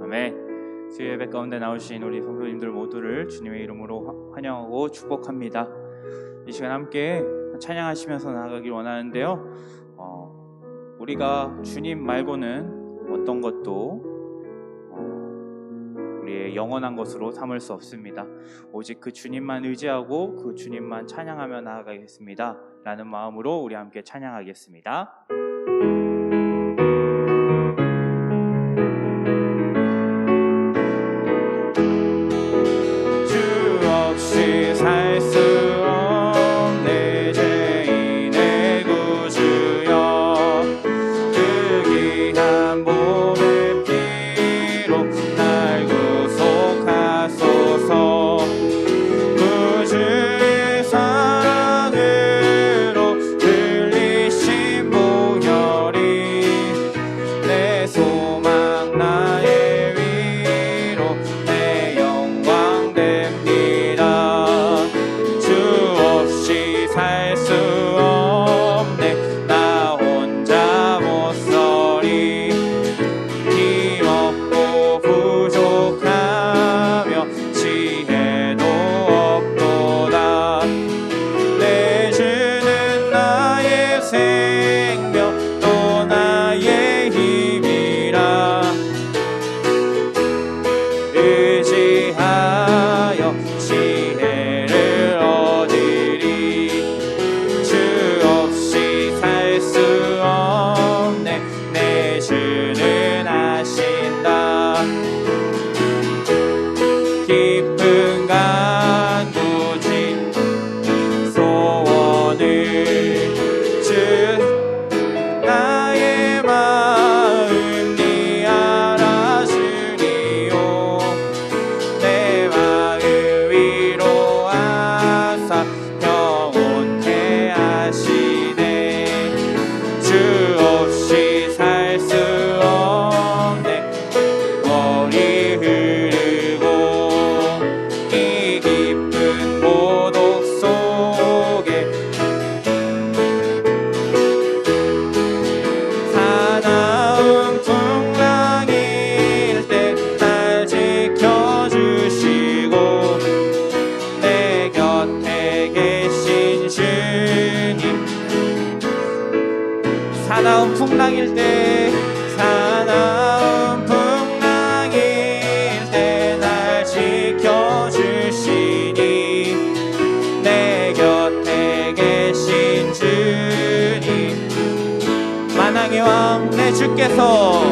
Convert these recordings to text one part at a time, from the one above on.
아멘. 수요 예배 가운데 나오신 우리 성도님들 모두를 주님의 이름으로 환영하고 축복합니다. 이 시간 함께 찬양하시면서 나아가길 원하는데요. 우리가 주님 말고는 어떤 것도 우리의 영원한 것으로 삼을 수 없습니다. 오직 그 주님만 의지하고 그 주님만 찬양하며 나아가겠습니다 라는 마음으로 우리 함께 찬양하겠습니다. 주 없이 살 수 없네 죄인의 구주여, 그 귀한 보배 피로 날 구속하소서. 구주의 사랑으로 들리신 보혈이 내 소망 나의 위로 내 영광 됩니다. 주 없이 살 수 없네 나 혼자 못 서리. 힘없고 부족하며 지혜도 없도다. 내 주는 나의 생명 또 나의 힘이라. 의지하여 지혜를 얻으리. 주 없이 살 수 없네 내 주는 아신다. 깊은 간구진 소원을 주 나의 마음 네 알아주리오. 내 마음 위로하사 평온케 하시네. 주 없이 살 수 없네 머리 흐르고 이 깊은 고독 속에 사나운 풍랑일 때 날 지켜주시고 내 곁에 계신 주님. 사나운 풍랑일 때 날 지켜주시니 내 곁에 계신 주님. 만왕의 왕 내 주께서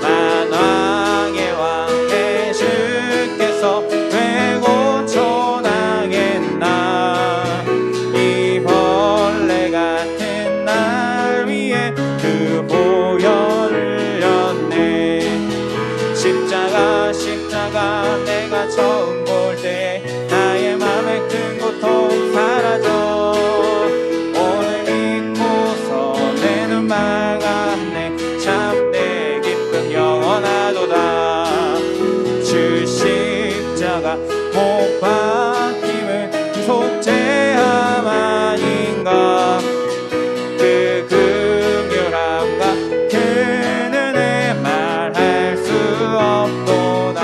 만왕의 왕 내 주께서 왜 고쳐나겠나. 이 벌레 같은 날 위해 그 보혈을 흘렸네. 십자가 내가 처음 볼 때 나의 맘에 큰 고통 사라져. 오늘 믿고서 내 눈 맑았네. 참 내 기쁨 영원하도다. 주 십자가 못 박힘을 속죄함 아닌가. 그 긍휼함과 그 은혜 말할 수 없도다.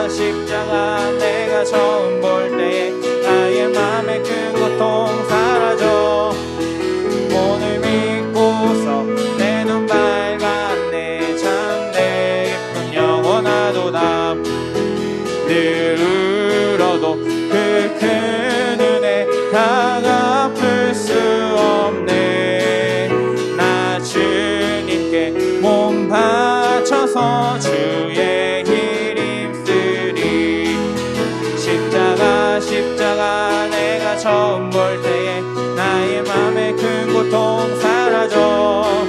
십자가 내가 처음 볼 때 나의 맘에 큰 고통 사라져. 오늘 믿고서 내 눈 밝았네. 참 내 기쁨 영원하도다. 늘 울어도 그 큰 은혜 다 갚을 수 없네. 나 주님께 몸 바쳐서 주의 길 힘쓰리. 십자가 내가 처음 볼 때에 나의 맘에 큰 고통 사라져.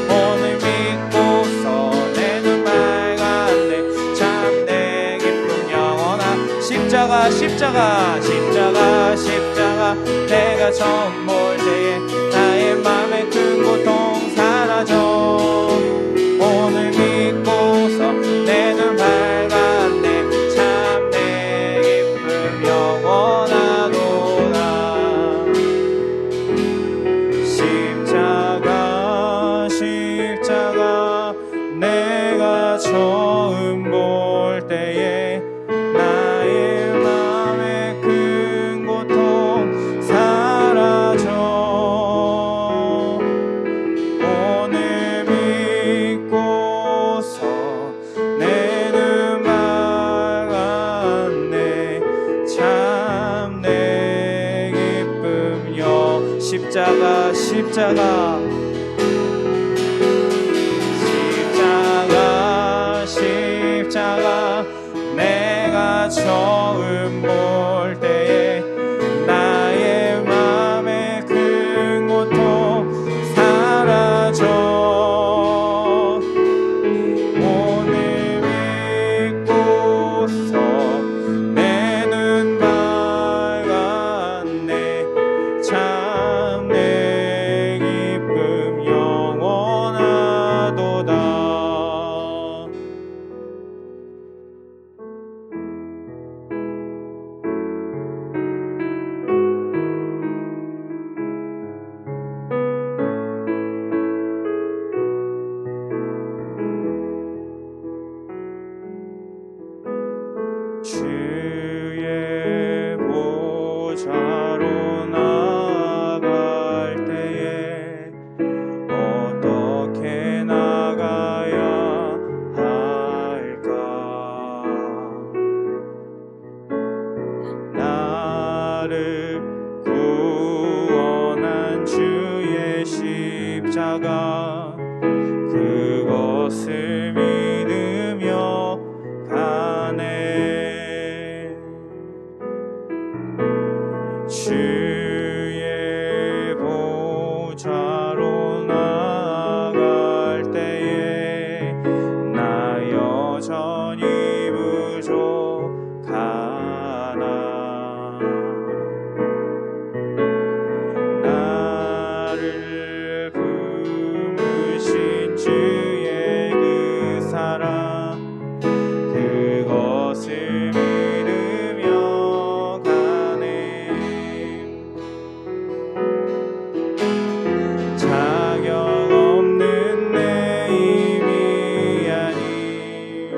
오늘 믿고서 내 눈 밝았네. 참 내 기쁨 영원한. 십자가 내가 처음 볼 때에 나의 맘에 큰 고통 사라져. 오늘 믿고서 내 눈 밝았네. 참 내 기쁨 영원하도다. 십자가 내 십자가 내가 처음 볼 때에 나의 맘의 큰 고통 사라져 오늘 믿고서 내 눈 밝았네 참 내 기쁨 영원하도다. 주의 보좌로 나갈 때에 어떻게 나가야 할까? 나를 구원한 주의 십자가 그것을 믿으며 가네. 주의 보좌로 나갈 때에 나 여전히 부족하나. 나를 부르신 주의 그 사랑 그것을 믿으며 가네. 자격 없는 내 힘이 아니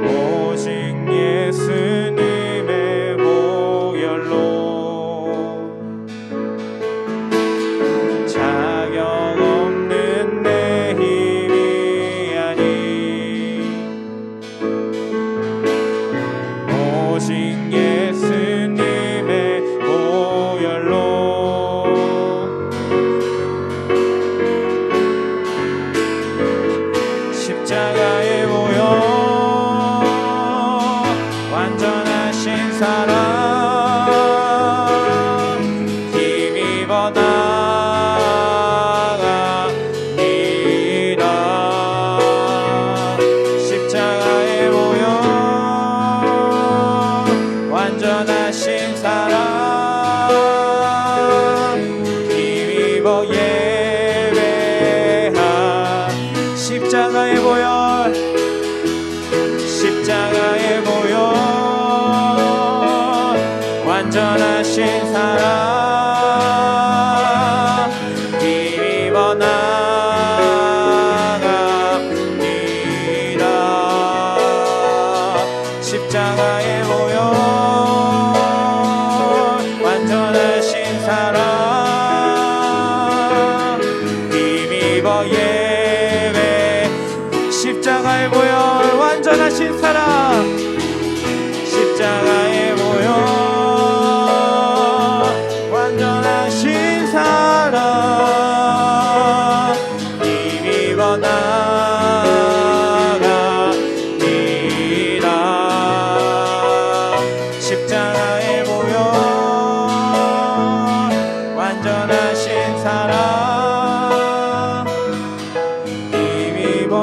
오직 예수님의 보혈로 자격 없는 내 힘이 아니 오직 예수님의 보혈로 십자가의 보혈 완전하신 사랑 힘입어 나갑니다. 십자가의 보혈 완전하신 사랑 힘입어 예배하. 십자가의 보혈 십자가의 보혈 완전하신 사랑 힘입어 나갑니다. 십자가의 보혈 완전하신 사랑 힘입어 예배. 십자가의 보혈 완전하신 사랑 십자가의 보혈 완전하신 사랑 힘입어 나갑니다. 십자가의 보혈 완전하신 사랑 힘입어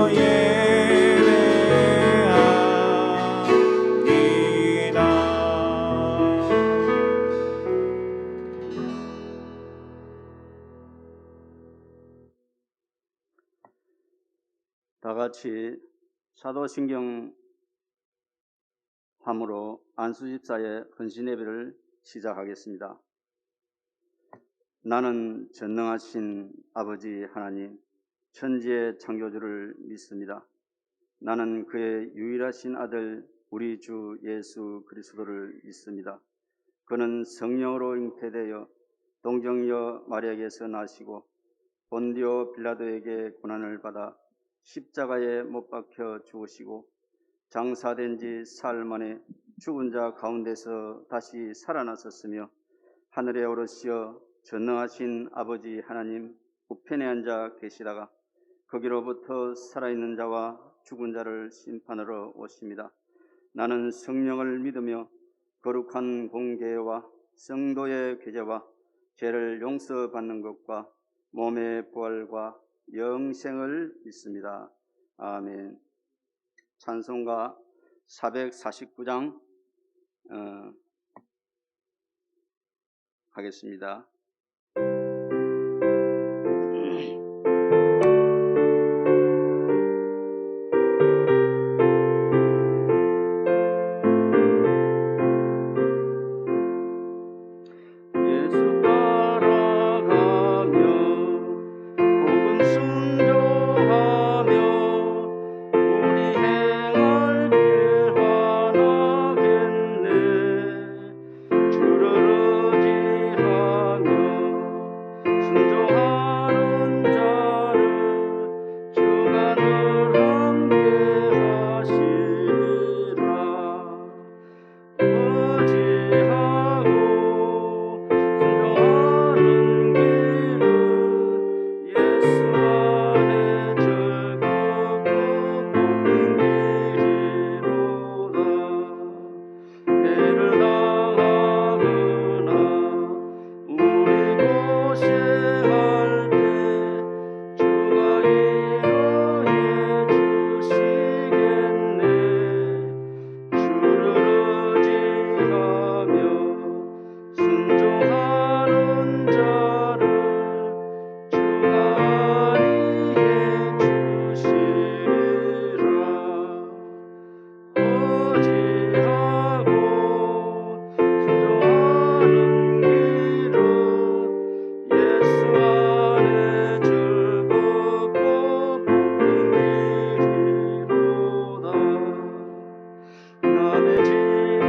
다 같이 사도신경 함으로 안수집사의 헌신 예배를 시작하겠습니다. 나는 전능하신 아버지 하나님, 천지의 창조주를 믿습니다. 나는 그의 유일하신 아들 우리 주 예수 그리스도를 믿습니다. 그는 성령으로 잉태되어 동정녀 마리아에게서 나시고 본디오 빌라도에게 고난을 받아 십자가에 못 박혀 죽으시고 장사된 지 사흘 만에 죽은 자 가운데서 다시 살아나셨으며 하늘에 오르시어 전능하신 아버지 하나님 우편에 앉아 계시다가 거기로부터 살아있는 자와 죽은 자를 심판하러 오십니다. 나는 성령을 믿으며 거룩한 공개와 성도의 교제와 죄를 용서받는 것과 몸의 부활과 영생을 믿습니다. 아멘. 찬송가 449장 하겠습니다. 예수 따라가며 복음 순종하며 우리 행할 길 하나겠네. 주를 의지하며 순종하는 자를 주가 늘 함께 하시리라. 의지하고 순종하는 길은 예수 안에 즐겁고 복된 길이로다. 해를 당하거나 우리 고생할 때 주가 위로해 주시겠네. 주를 의지하며 순종하는 자를 주가 안위해 주시리라. 의지하고 순종하는 길은 예수 안에 즐겁고 복된 길이로다. 남의 짐을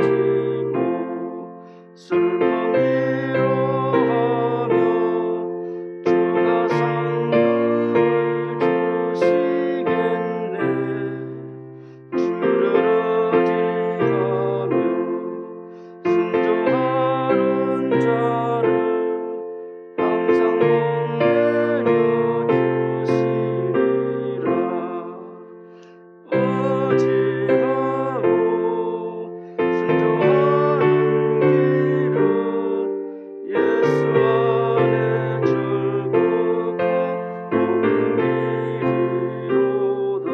지고 슬픔 위로하며 주가 상급을 주시겠네. 주를 의지하며 순종하는 자를 항상 복 내려 주시리라. 의지하고 순종하는 길은 예수 안에 즐겁고 복된 길이로다.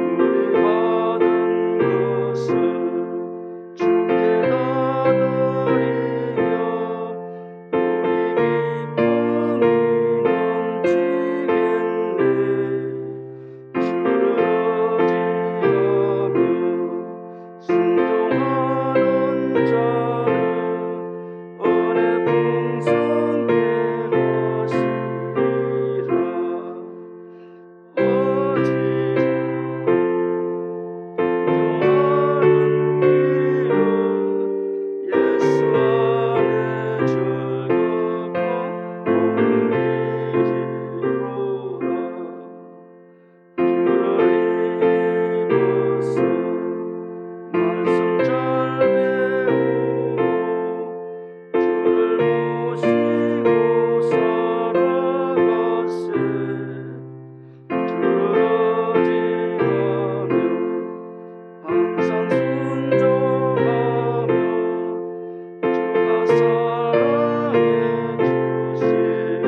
우리 받은 것을 주께 다 드리며 우리 기쁨이 넘치겠네. 주를 의지하며 순종하는 자를 은혜 풍성케 하시리라. 순종하는 길은 예수 안에 즐겁고 복된 길이로다. 주를 힘입어서 말씀 잘 배우고 주를 모시고 살아가세. 주를 의지하며 항상 순종하며 주가 사랑해 주시리라.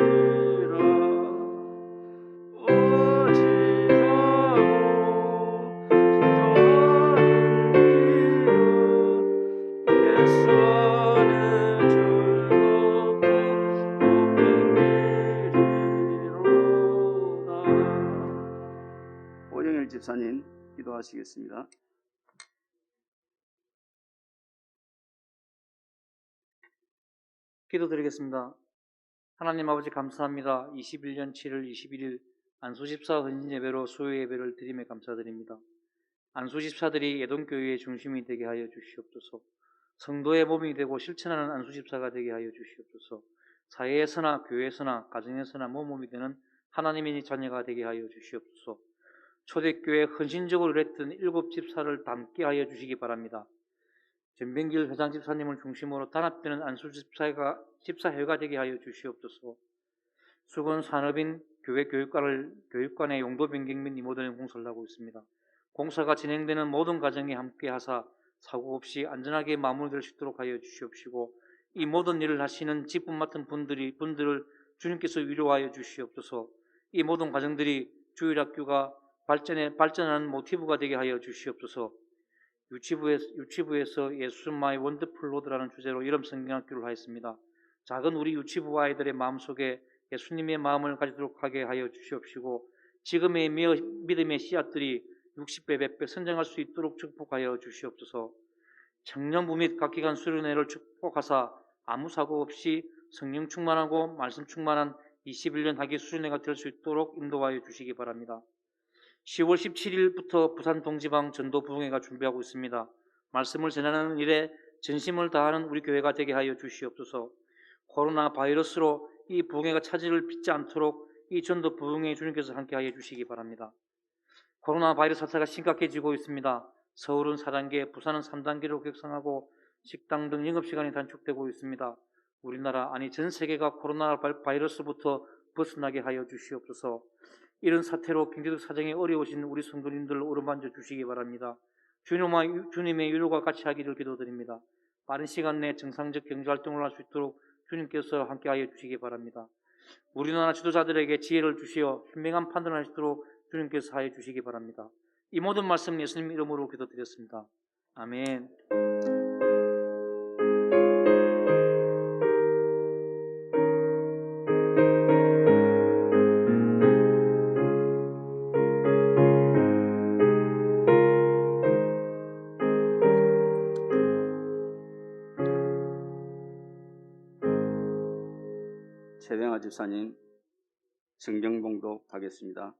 의지하고 순종하는 길은 예수 안에 즐겁고 복된 길이로다. 오영일 집사님 기도하시겠습니다. 기도드리겠습니다. 하나님 아버지 감사합니다. 21년 7월 21일 안수집사 헌신예배로 수요예배를 드림에 감사드립니다. 안수집사들이 예동교회의 중심이 되게 하여 주시옵소서. 성도의 몸이 되고 실천하는 안수집사가 되게 하여 주시옵소서. 사회에서나 교회에서나 가정에서나 모범이 되는 하나님의 자녀가 되게 하여 주시옵소서. 초대교회 헌신적으로 일했던 7 집사를 닮게 하여 주시기 바랍니다. 전병길 회장 집사님을 중심으로 단합되는 안수 집사회가 되게 하여 주시옵소서. 수건 산업인 교회 교육관의 용도 변경 및 리모델링 공사를 하고 있습니다. 공사가 진행되는 모든 과정에 함께 하사 사고 없이 안전하게 마무리될 수 있도록 하여 주시옵시고, 이 모든 일을 하시는 직분 맡은 분들을 주님께서 위로하여 주시옵소서. 이 모든 과정들이 주일학교가 발전하는 모티브가 되게 하여 주시옵소서. 유치부에서 예수마의 원더풀 로드라는 주제로 이름 성경학교를 하였습니다. 작은 우리 유치부 아이들의 마음속에 예수님의 마음을 가지도록 하게 하여 주시옵시고, 지금의 믿음의 씨앗들이 60배, 100배 선정할 수 있도록 축복하여 주시옵소서. 청년부 및 각기관 수련회를 축복하사 아무 사고 없이 성령 충만하고 말씀 충만한 21년 학위 수련회가 될 수 있도록 인도하여 주시기 바랍니다. 10월 17일부터 부산 동지방 전도 부흥회가 준비하고 있습니다. 말씀을 전하는 일에 전심을 다하는 우리 교회가 되게 하여 주시옵소서. 코로나 바이러스로 이 부흥회가 차질을 빚지 않도록 이 전도 부흥회 주님께서 함께하여 주시기 바랍니다. 코로나 바이러스 사태가 심각해지고 있습니다. 서울은 4단계, 부산은 3단계로 격상하고 식당 등 영업시간이 단축되고 있습니다. 우리나라 아니 전 세계가 코로나 바이러스부터 벗어나게 하여 주시옵소서. 이런 사태로 경제적 사정이 어려우신 우리 성도님들 어루만져 주시기 바랍니다. 주님의 위로가 같이 하기를 기도드립니다. 빠른 시간 내에 정상적 경제활동을 할 수 있도록 주님께서 함께하여 주시기 바랍니다. 우리나라 지도자들에게 지혜를 주시어 현명한 판단을 할 수 있도록 주님께서 하여 주시기 바랍니다. 이 모든 말씀 예수님 이름으로 기도드렸습니다. 아멘. 최병아 집사님 성경 봉독하겠습니다.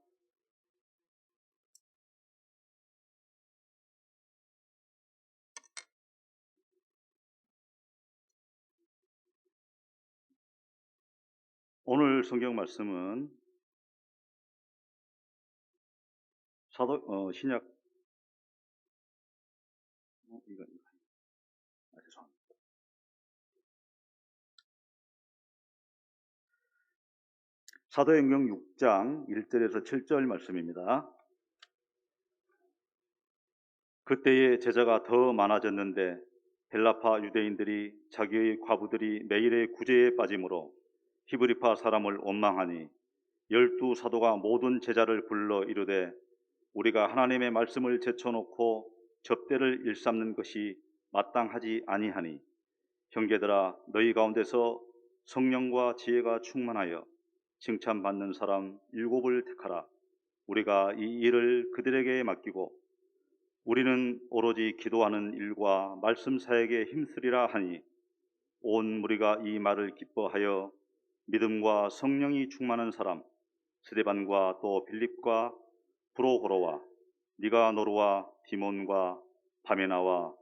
오늘 성경 말씀은 신약 죄송합니다. 사도행전 6장 1절에서 7절 말씀입니다. 그때의 제자가 더 많아졌는데 헬라파 유대인들이 자기의 과부들이 매일의 구제에 빠짐으로 히브리파 사람을 원망하니 12사도가 모든 제자를 불러 이르되 우리가 하나님의 말씀을 제쳐놓고 접대를 일삼는 것이 마땅하지 아니하니 형제들아 너희 가운데서 성령과 지혜가 충만하여 칭찬받는 사람 7을 택하라. 우리가 이 일을 그들에게 맡기고 우리는 오로지 기도하는 일과 말씀 사역에 힘쓰리라 하니 온 무리가 이 말을 기뻐하여 믿음과 성령이 충만한 사람 스데반과 또 빌립과 브로고로와 니가노르와 디몬과 바메나와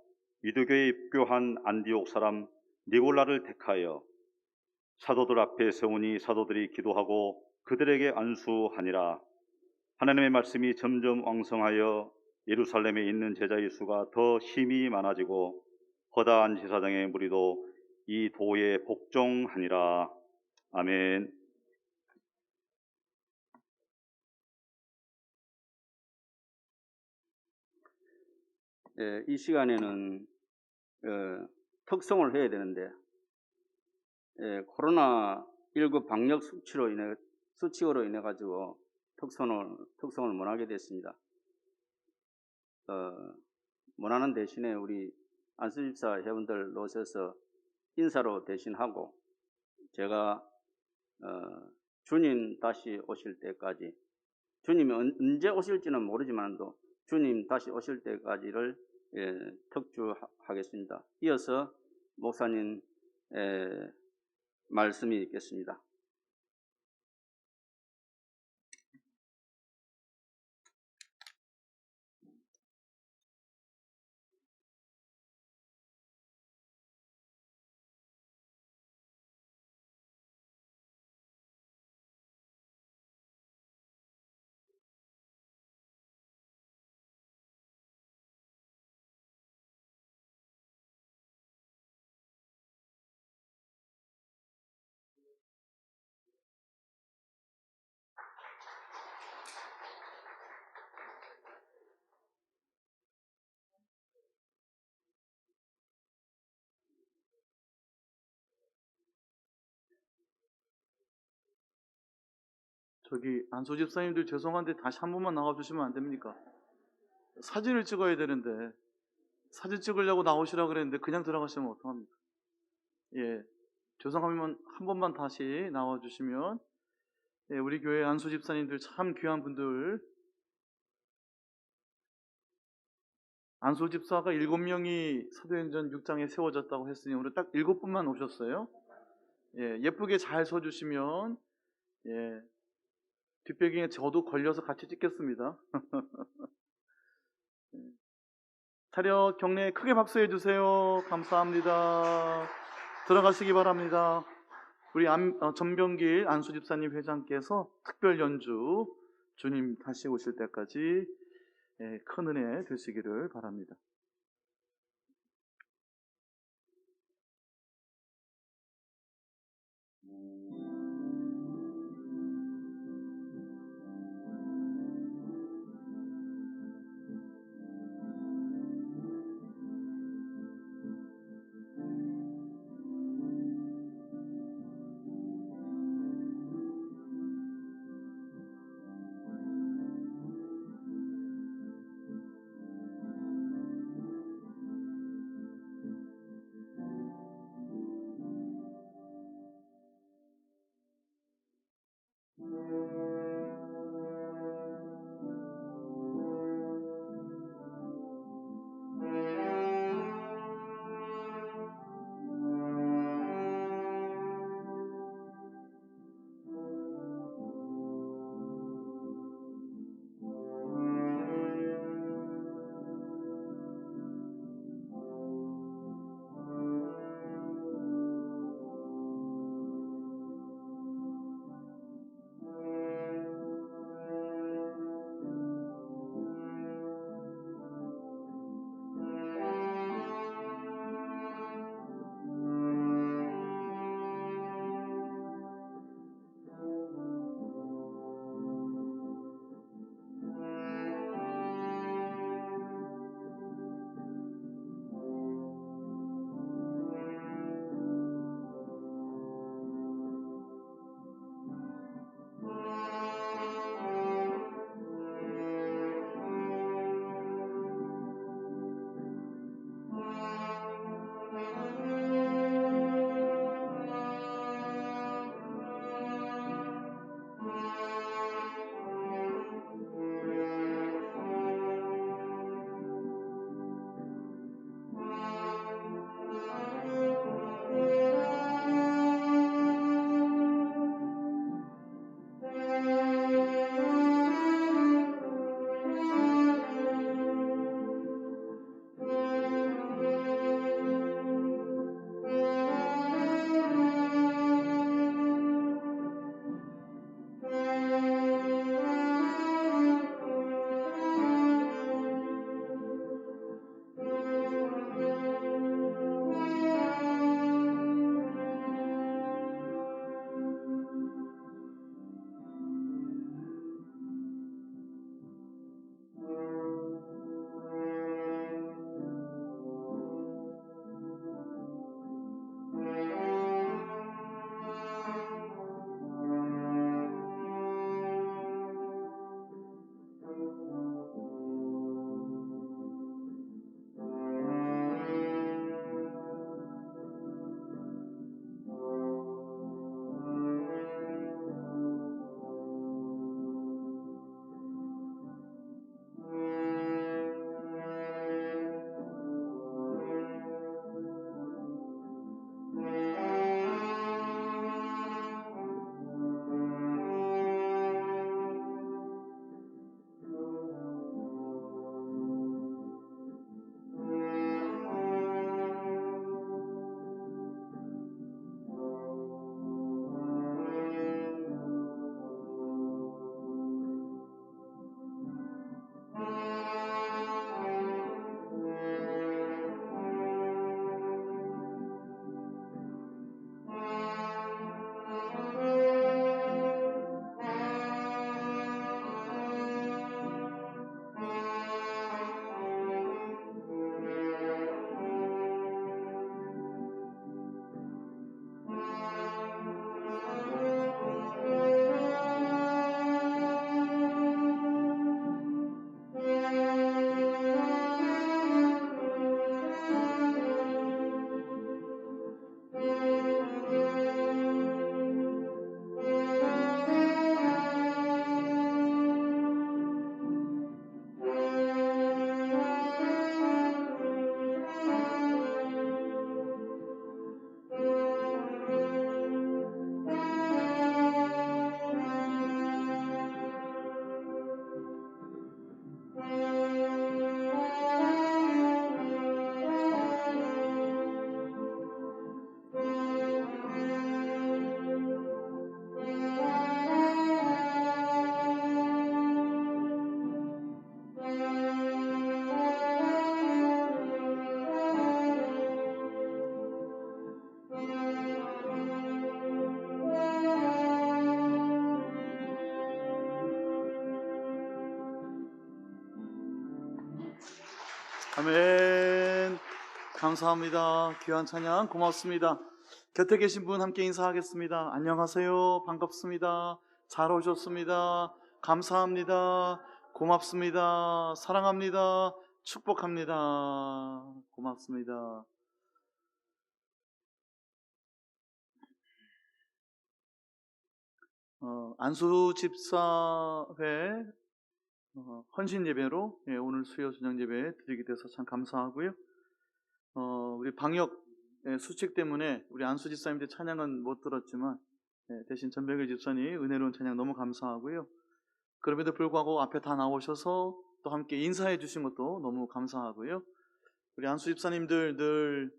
유대교에 입교한 안디옥 사람 니골라를 택하여 사도들 앞에 세우니 사도들이 기도하고 그들에게 안수하니라. 하나님의 말씀이 점점 왕성하여 예루살렘에 있는 제자의 수가 더 힘이 많아지고 허다한 제사장의 무리도 이 도에 복종하니라. 아멘. 이 시간에는 특송을 해야 되는데 코로나19 방역 수칙으로 인해 가지고 특송을 못하게 됐습니다. 못하는 대신에 우리 안수집사 회원들 오셔서 인사로 대신하고 제가 주님 다시 오실 때까지, 주님이 언제 오실지는 모르지만도 주님 다시 오실 때까지를 특주하겠습니다. 이어서 목사님 말씀이 있겠습니다. 저기 안수 집사님들 죄송한데 다시 한 번만 나와주시면 안 됩니까? 사진을 찍어야 되는데 사진 찍으려고 나오시라 그랬는데 그냥 들어가시면 어떡합니까? 예, 죄송하면 한 번만 다시 나와주시면, 예, 우리 교회 안수 집사님들 참 귀한 분들. 안수 집사가 7명이 사도행전 6장에 세워졌다고 했으니 오늘 딱 7분만 오셨어요. 예, 예쁘게 잘 서주시면, 예, 뒷배경에 저도 걸려서 같이 찍겠습니다. 차렷 경례 크게 박수해 주세요. 감사합니다. 들어가시기 바랍니다. 우리 전병길 안수 집사님 회장께서 특별 연주, 주님 다시 오실 때까지, 예, 큰 은혜 되시기를 바랍니다. 아멘. 감사합니다. 귀한 찬양 고맙습니다. 곁에 계신 분 함께 인사하겠습니다. 안녕하세요. 반갑습니다. 잘 오셨습니다. 감사합니다. 고맙습니다. 사랑합니다. 축복합니다. 고맙습니다. 안수 집사회 헌신 예배로 오늘 수요 저녁 예배 드리게 돼서 참 감사하고요. 우리 방역 수칙 때문에 우리 안수 집사님들 찬양은 못 들었지만 대신 전백일 집사님 은혜로운 찬양 너무 감사하고요. 그럼에도 불구하고 앞에 다 나오셔서 또 함께 인사해 주신 것도 너무 감사하고요. 우리 안수 집사님들 늘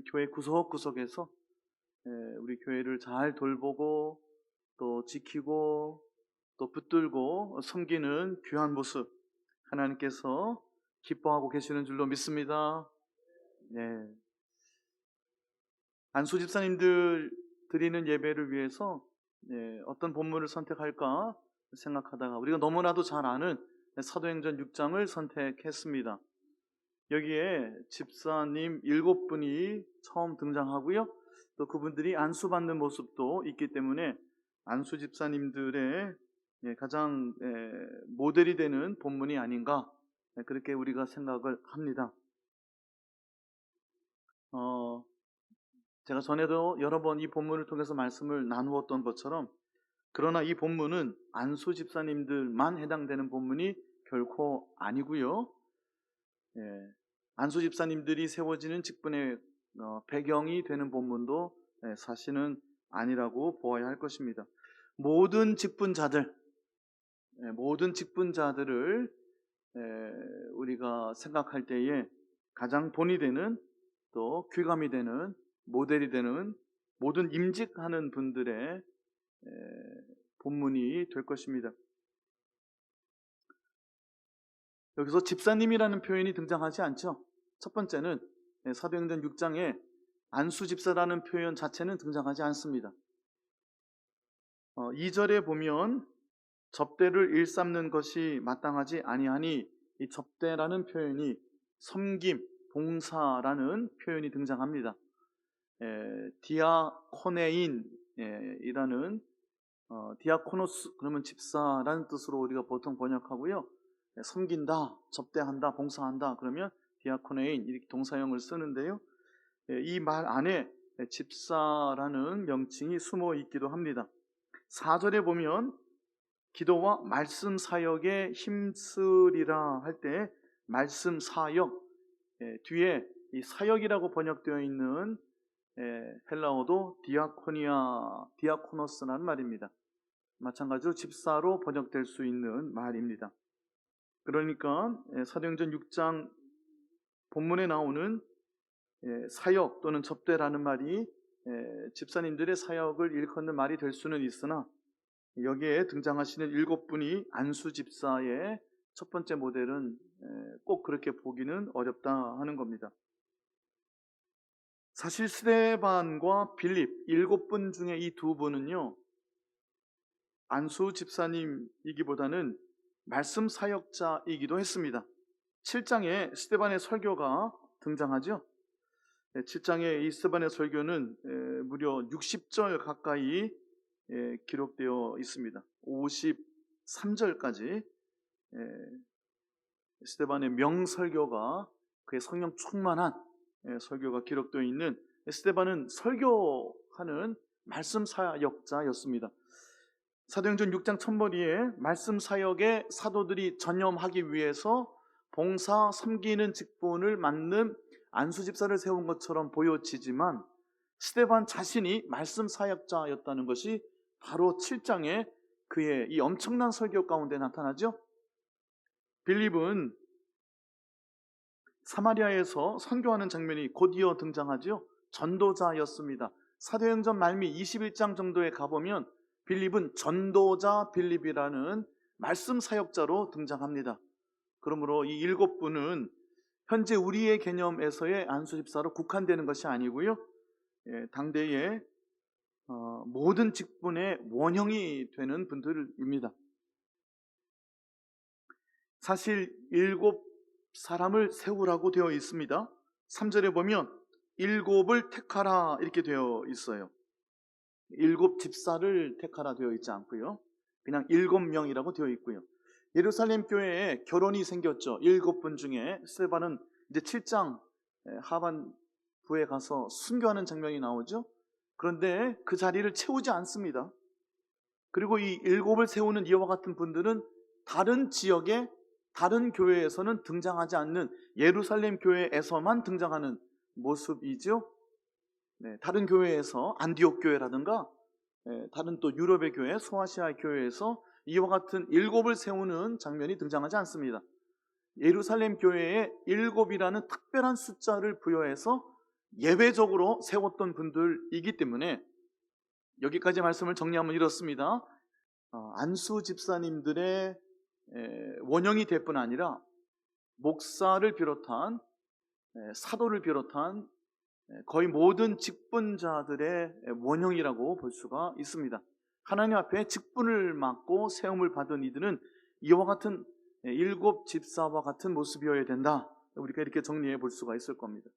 교회 구석구석에서 우리 교회를 잘 돌보고 또 지키고 또 붙들고 섬기는 귀한 모습 하나님께서 기뻐하고 계시는 줄로 믿습니다. 네. 안수 집사님들 드리는 예배를 위해서 어떤 본문을 선택할까 생각하다가 우리가 너무나도 잘 아는 사도행전 6장을 선택했습니다. 여기에 집사님 7분이 처음 등장하고요. 또 그분들이 안수받는 모습도 있기 때문에 안수 집사님들의 가장 모델이 되는 본문이 아닌가 그렇게 우리가 생각을 합니다. 제가 전에도 여러 번 이 본문을 통해서 말씀을 나누었던 것처럼 그러나 이 본문은 안수 집사님들만 해당되는 본문이 결코 아니고요. 안수 집사님들이 세워지는 직분의 배경이 되는 본문도 사실은 아니라고 보아야 할 것입니다. 모든 직분자들을 우리가 생각할 때에 가장 본이 되는 또 귀감이 되는 모델이 되는 모든 임직하는 분들의 본문이 될 것입니다. 여기서 집사님이라는 표현이 등장하지 않죠. 첫 번째는 사도행전 6장에 안수 집사라는 표현 자체는 등장하지 않습니다. 2절에 보면 접대를 일삼는 것이 마땅하지 아니하니 이 접대라는 표현이 섬김, 봉사라는 표현이 등장합니다. 디아코네인이라는 디아코노스 그러면 집사라는 뜻으로 우리가 보통 번역하고요. 섬긴다, 접대한다, 봉사한다 그러면 디아코네인 이렇게 동사형을 쓰는데요. 이 말 안에 집사라는 명칭이 숨어 있기도 합니다. 4절에 보면 기도와 말씀 사역에 힘쓰리라 할 때 말씀 사역 뒤에 이 사역이라고 번역되어 있는 헬라어도 디아코노스라는 말입니다. 마찬가지로 집사로 번역될 수 있는 말입니다. 그러니까 사도행전 6장 본문에 나오는 사역 또는 접대라는 말이 집사님들의 사역을 일컫는 말이 될 수는 있으나 여기에 등장하시는 7분이 안수 집사의 첫 번째 모델은 꼭 그렇게 보기는 어렵다 하는 겁니다. 사실 스데반과 빌립 7분 중에 이 2분은요 안수 집사님이기보다는 말씀 사역자이기도 했습니다. 7장에 스데반의 설교가 등장하죠. 7장의 이 스데반의 설교는 무려 60절 가까이 기록되어 있습니다. 53절까지 스데반의 명설교가 그의 성령 충만한 설교가 기록되어 있는 스데반은 설교하는 말씀 사역자였습니다. 사도행전 6장 첫머리에 말씀 사역에 사도들이 전념하기 위해서 봉사 섬기는 직분을 맡는 안수 집사를 세운 것처럼 보여지지만 스데반 자신이 말씀 사역자였다는 것이 바로 7장에 그의 이 엄청난 설교 가운데 나타나죠. 빌립은 사마리아에서 선교하는 장면이 곧이어 등장하죠. 전도자였습니다. 사도행전 말미 21장 정도에 가보면 빌립은 전도자 빌립이라는 말씀 사역자로 등장합니다. 그러므로 이 7분은 현재 우리의 개념에서의 안수 집사로 국한되는 것이 아니고요. 당대의 모든 직분의 원형이 되는 분들입니다. 사실 7 사람을 세우라고 되어 있습니다. 3절에 보면 7을 택하라 이렇게 되어 있어요. 7 집사를 택하라 되어 있지 않고요. 그냥 7명이라고 되어 있고요. 예루살렘 교회에 결혼이 생겼죠. 7분 중에 스데반은 이제 7장 하반부에 가서 순교하는 장면이 나오죠. 그런데 그 자리를 채우지 않습니다. 그리고 이 7을 세우는 이와 같은 분들은 다른 지역에 다른 교회에서는 등장하지 않는 예루살렘 교회에서만 등장하는 모습이죠. 다른 교회에서 안디옥 교회라든가 다른 또 유럽의 교회, 소아시아 교회에서 이와 같은 7을 세우는 장면이 등장하지 않습니다. 예루살렘 교회에 7이라는 특별한 숫자를 부여해서 예외적으로 세웠던 분들이기 때문에 여기까지 말씀을 정리하면 이렇습니다. 안수 집사님들의 원형이 될 뿐 아니라 목사를 비롯한 사도를 비롯한 거의 모든 직분자들의 원형이라고 볼 수가 있습니다. 하나님 앞에 직분을 맡고 세움을 받은 이들은 이와 같은 7 집사와 같은 모습이어야 된다. 우리가 이렇게 정리해 볼 수가 있을 겁니다.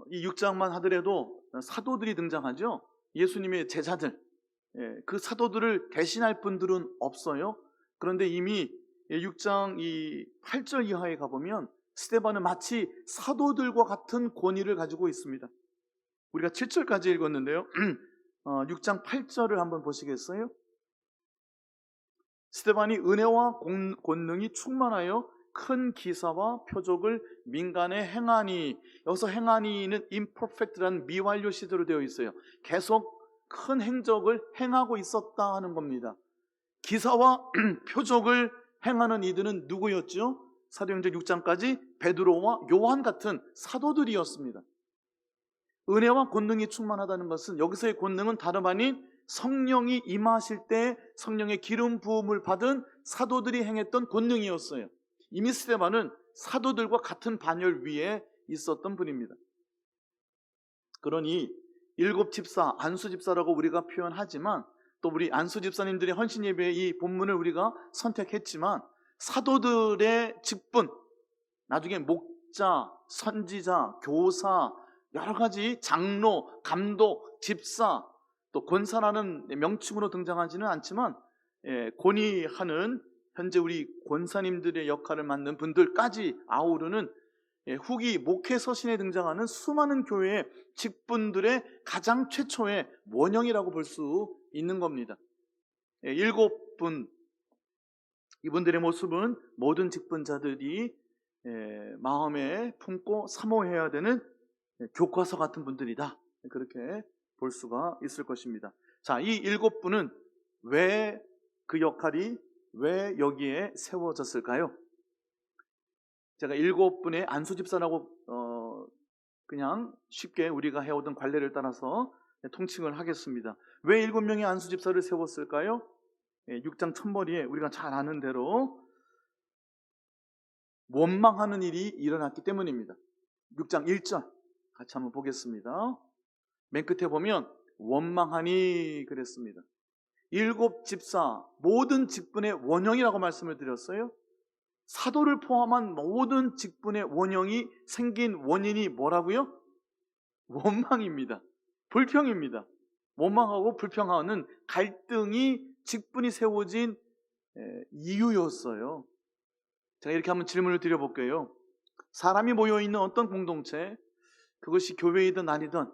이 6장만 하더라도 사도들이 등장하죠. 예수님의 제자들, 그 사도들을 대신할 분들은 없어요. 그런데 이미 6장 8절 이하에 가보면 스데반은 마치 사도들과 같은 권위를 가지고 있습니다. 우리가 7절까지 읽었는데요. 6장 8절을 한번 보시겠어요? 스데반이 은혜와 권능이 충만하여 큰 기사와 표적을 민간에 행하니, 여기서 행하니는 imperfect라는 미완료 시제로 되어 있어요. 계속 큰 행적을 행하고 있었다 하는 겁니다. 기사와 표적을 행하는 이들은 누구였죠? 사도행전 6장까지 베드로와 요한 같은 사도들이었습니다. 은혜와 권능이 충만하다는 것은 여기서의 권능은 다름 아닌 성령이 임하실 때 성령의 기름 부음을 받은 사도들이 행했던 권능이었어요. 이미 스데반은 사도들과 같은 반열 위에 있었던 분입니다. 그러니 7 집사, 안수 집사라고 우리가 표현하지만 또 우리 안수 집사님들의 헌신 예배의 이 본문을 우리가 선택했지만 사도들의 직분, 나중에 목자, 선지자, 교사, 여러 가지 장로, 감독, 집사, 또 권사라는 명칭으로 등장하지는 않지만 권위하는 현재 우리 권사님들의 역할을 맡는 분들까지 아우르는 후기 목회 서신에 등장하는 수많은 교회의 직분들의 가장 최초의 원형이라고 볼 수 있는 겁니다. 7분, 이분들의 모습은 모든 직분자들이 마음에 품고 사모해야 되는 교과서 같은 분들이다. 그렇게 볼 수가 있을 것입니다. 자, 이 7분은 왜 그 역할이 왜 여기에 세워졌을까요? 제가 7분의 안수 집사라고 그냥 쉽게 우리가 해오던 관례를 따라서 통칭을 하겠습니다. 왜 7명의 안수 집사를 세웠을까요? 6장 첫머리에 우리가 잘 아는 대로 원망하는 일이 일어났기 때문입니다. 6장 1절 같이 한번 보겠습니다. 맨 끝에 보면 원망하니 그랬습니다. 7 집사 모든 직분의 원형이라고 말씀을 드렸어요. 사도를 포함한 모든 직분의 원형이 생긴 원인이 뭐라고요? 원망입니다. 불평입니다. 원망하고 불평하는 갈등이 직분이 세워진 이유였어요. 제가 이렇게 한번 질문을 드려볼게요. 사람이 모여있는 어떤 공동체, 그것이 교회이든 아니든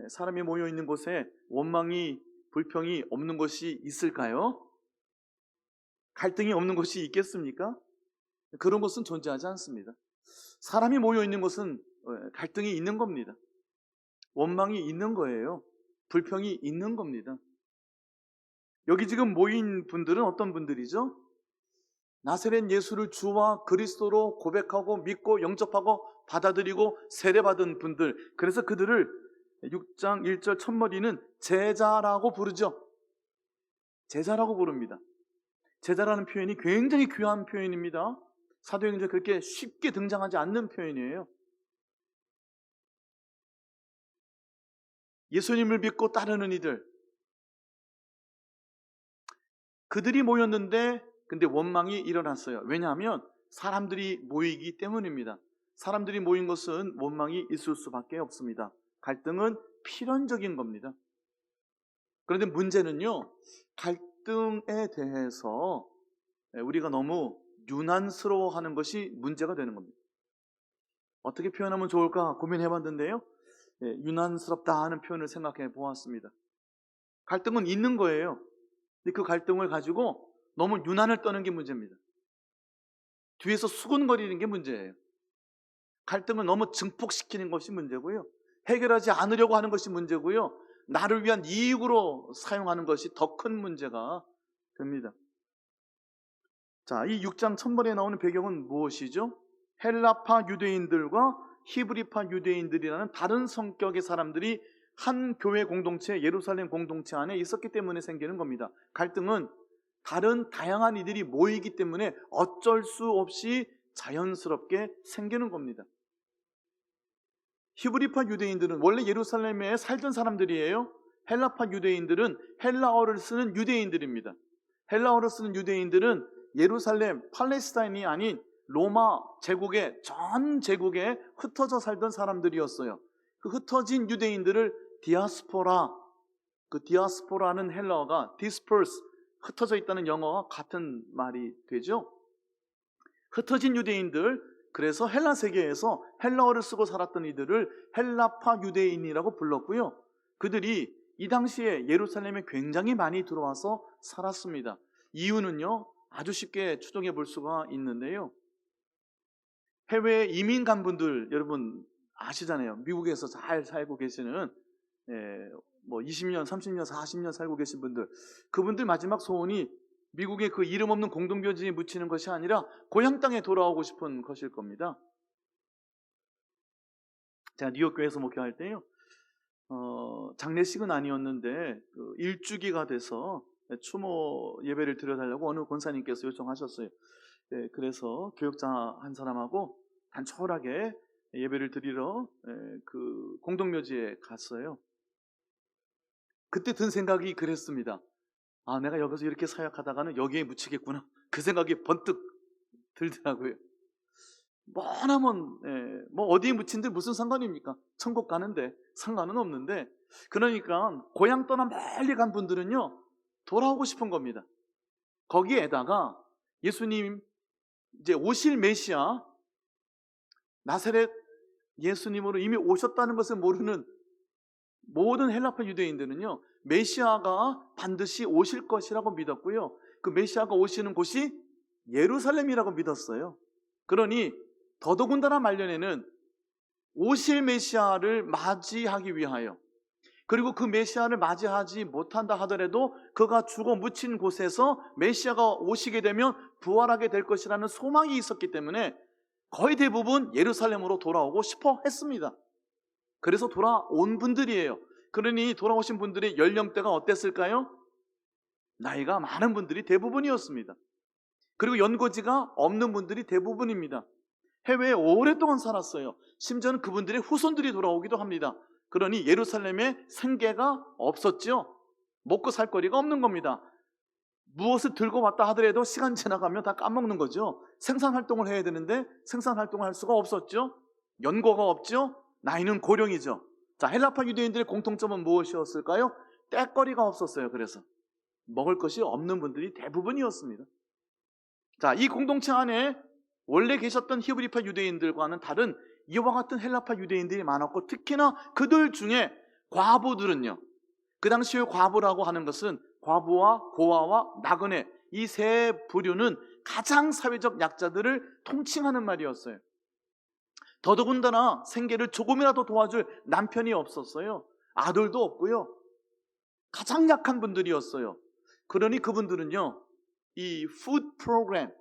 사람이 모여있는 곳에 원망이, 불평이 없는 곳이 있을까요? 갈등이 없는 곳이 있겠습니까? 그런 것은 존재하지 않습니다. 사람이 모여있는 곳은 갈등이 있는 겁니다. 원망이 있는 거예요. 불평이 있는 겁니다. 여기 지금 모인 분들은 어떤 분들이죠? 나사렛 예수를 주와 그리스도로 고백하고 믿고 영접하고 받아들이고 세례받은 분들. 그래서 그들을 6장 1절 첫머리는 제자라고 부르죠. 제자라고 부릅니다. 제자라는 표현이 굉장히 귀한 표현입니다. 사도행전에 그렇게 쉽게 등장하지 않는 표현이에요. 예수님을 믿고 따르는 이들, 그들이 모였는데 근데 원망이 일어났어요. 왜냐하면 사람들이 모이기 때문입니다. 사람들이 모인 것은 원망이 있을 수밖에 없습니다. 갈등은 필연적인 겁니다. 그런데 문제는요, 갈등에 대해서 우리가 너무 유난스러워하는 것이 문제가 되는 겁니다. 어떻게 표현하면 좋을까 고민해 봤는데요, 유난스럽다 하는 표현을 생각해 보았습니다. 갈등은 있는 거예요. 근데 그 갈등을 가지고 너무 유난을 떠는 게 문제입니다. 뒤에서 수군거리는 게 문제예요. 갈등을 너무 증폭시키는 것이 문제고요, 해결하지 않으려고 하는 것이 문제고요, 나를 위한 이익으로 사용하는 것이 더 큰 문제가 됩니다. 자, 이 6장 1000번에 나오는 배경은 무엇이죠? 헬라파 유대인들과 히브리파 유대인들이라는 다른 성격의 사람들이 한 교회 공동체, 예루살렘 공동체 안에 있었기 때문에 생기는 겁니다. 갈등은 다른 다양한 이들이 모이기 때문에 어쩔 수 없이 자연스럽게 생기는 겁니다. 히브리파 유대인들은 원래 예루살렘에 살던 사람들이에요. 헬라파 유대인들은 헬라어를 쓰는 유대인들입니다. 헬라어를 쓰는 유대인들은 예루살렘, 팔레스타인이 아닌 로마 제국의 전 제국에 흩어져 살던 사람들이었어요. 그 흩어진 유대인들을 디아스포라, 그 디아스포라는 헬라어가 disperse, 흩어져 있다는 영어와 같은 말이 되죠. 흩어진 유대인들, 그래서 헬라 세계에서 헬라어를 쓰고 살았던 이들을 헬라파 유대인이라고 불렀고요, 그들이 이 당시에 예루살렘에 굉장히 많이 들어와서 살았습니다. 이유는요, 아주 쉽게 추정해 볼 수가 있는데요, 해외에 이민 간 분들 여러분 아시잖아요. 미국에서 잘 살고 계시는, 뭐 20년, 30년, 40년 살고 계신 분들, 그분들 마지막 소원이 미국의 그 이름 없는 공동묘지에 묻히는 것이 아니라 고향 땅에 돌아오고 싶은 것일 겁니다. 제가 뉴욕 교회에서 목회할 때요, 장례식은 아니었는데 그 일주기가 돼서 추모 예배를 드려달라고 어느 권사님께서 요청하셨어요. 그래서 교역자 한 사람하고 단촐하게 예배를 드리러 그 공동묘지에 갔어요. 그때 든 생각이 그랬습니다. 아, 내가 여기서 이렇게 사역하다가는 여기에 묻히겠구나, 그 생각이 번뜩 들더라고요. 뭐나면 뭐 어디에 묻힌들 무슨 상관입니까? 천국 가는데 상관은 없는데, 그러니까 고향 떠나 멀리 간 분들은요 돌아오고 싶은 겁니다. 거기에다가 예수님 이제 오실 메시아 나사렛 예수님으로 이미 오셨다는 것을 모르는 모든 헬라파 유대인들은요 메시아가 반드시 오실 것이라고 믿었고요, 그 메시아가 오시는 곳이 예루살렘이라고 믿었어요. 그러니 더더군다나 말년에는 오실 메시아를 맞이하기 위하여, 그리고 그 메시아를 맞이하지 못한다 하더라도 그가 죽어 묻힌 곳에서 메시아가 오시게 되면 부활하게 될 것이라는 소망이 있었기 때문에 거의 대부분 예루살렘으로 돌아오고 싶어 했습니다. 그래서 돌아온 분들이에요. 그러니 돌아오신 분들의 연령대가 어땠을까요? 나이가 많은 분들이 대부분이었습니다. 그리고 연고지가 없는 분들이 대부분입니다. 해외에 오랫동안 살았어요. 심지어는 그분들의 후손들이 돌아오기도 합니다. 그러니 예루살렘에 생계가 없었죠. 먹고 살 거리가 없는 겁니다. 무엇을 들고 왔다 하더라도 시간 지나가면 다 까먹는 거죠. 생산활동을 해야 되는데 생산활동을 할 수가 없었죠. 연고가 없죠. 나이는 고령이죠. 자, 헬라파 유대인들의 공통점은 무엇이었을까요? 떼거리가 없었어요. 그래서 먹을 것이 없는 분들이 대부분이었습니다. 자, 이 공동체 안에 원래 계셨던 히브리파 유대인들과는 다른 이와 같은 헬라파 유대인들이 많았고, 특히나 그들 중에 과부들은요, 그 당시에 과부라고 하는 것은 과부와 고아와 나그네, 이 세 부류는 가장 사회적 약자들을 통칭하는 말이었어요. 더더군다나 생계를 조금이라도 도와줄 남편이 없었어요. 아들도 없고요. 가장 약한 분들이었어요. 그러니 그분들은요, 이 푸드 프로그램,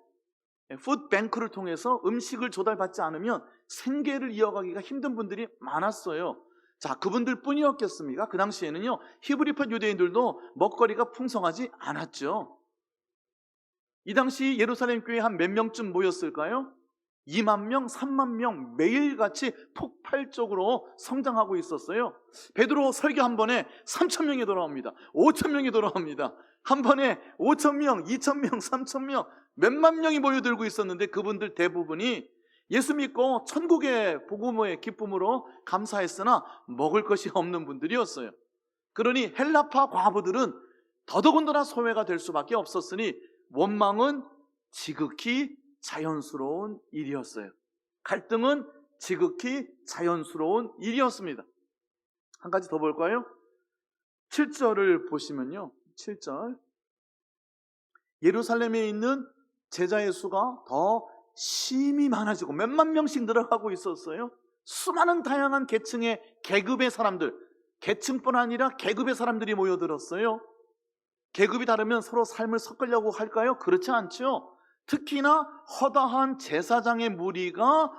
푸드뱅크를 통해서 음식을 조달받지 않으면 생계를 이어가기가 힘든 분들이 많았어요. 자, 그분들 뿐이었겠습니까? 그 당시에는요, 히브리파 유대인들도 먹거리가 풍성하지 않았죠. 이 당시 예루살렘 교회에 한 몇 명쯤 모였을까요? 2만 명, 3만 명 매일같이 폭발적으로 성장하고 있었어요. 베드로 설교 한 번에 3,000명이 돌아옵니다. 5,000명이 돌아옵니다. 한 번에 5,000명, 2,000명, 3,000명 몇만 명이 모여들고 있었는데 그분들 대부분이 예수 믿고 천국의 복음의 기쁨으로 감사했으나 먹을 것이 없는 분들이었어요. 그러니 헬라파 과부들은 더더군다나 소외가 될 수밖에 없었으니 원망은 지극히 자연스러운 일이었어요. 갈등은 지극히 자연스러운 일이었습니다. 한 가지 더 볼까요? 7절을 보시면요. 7절. 예루살렘에 있는 제자의 수가 더 심히 많아지고 몇만 명씩 늘어가고 있었어요. 수많은 다양한 계층의 계급의 사람들, 계층뿐 아니라 계급의 사람들이 모여들었어요. 계급이 다르면 서로 삶을 섞으려고 할까요? 그렇지 않죠. 특히나 허다한 제사장의 무리가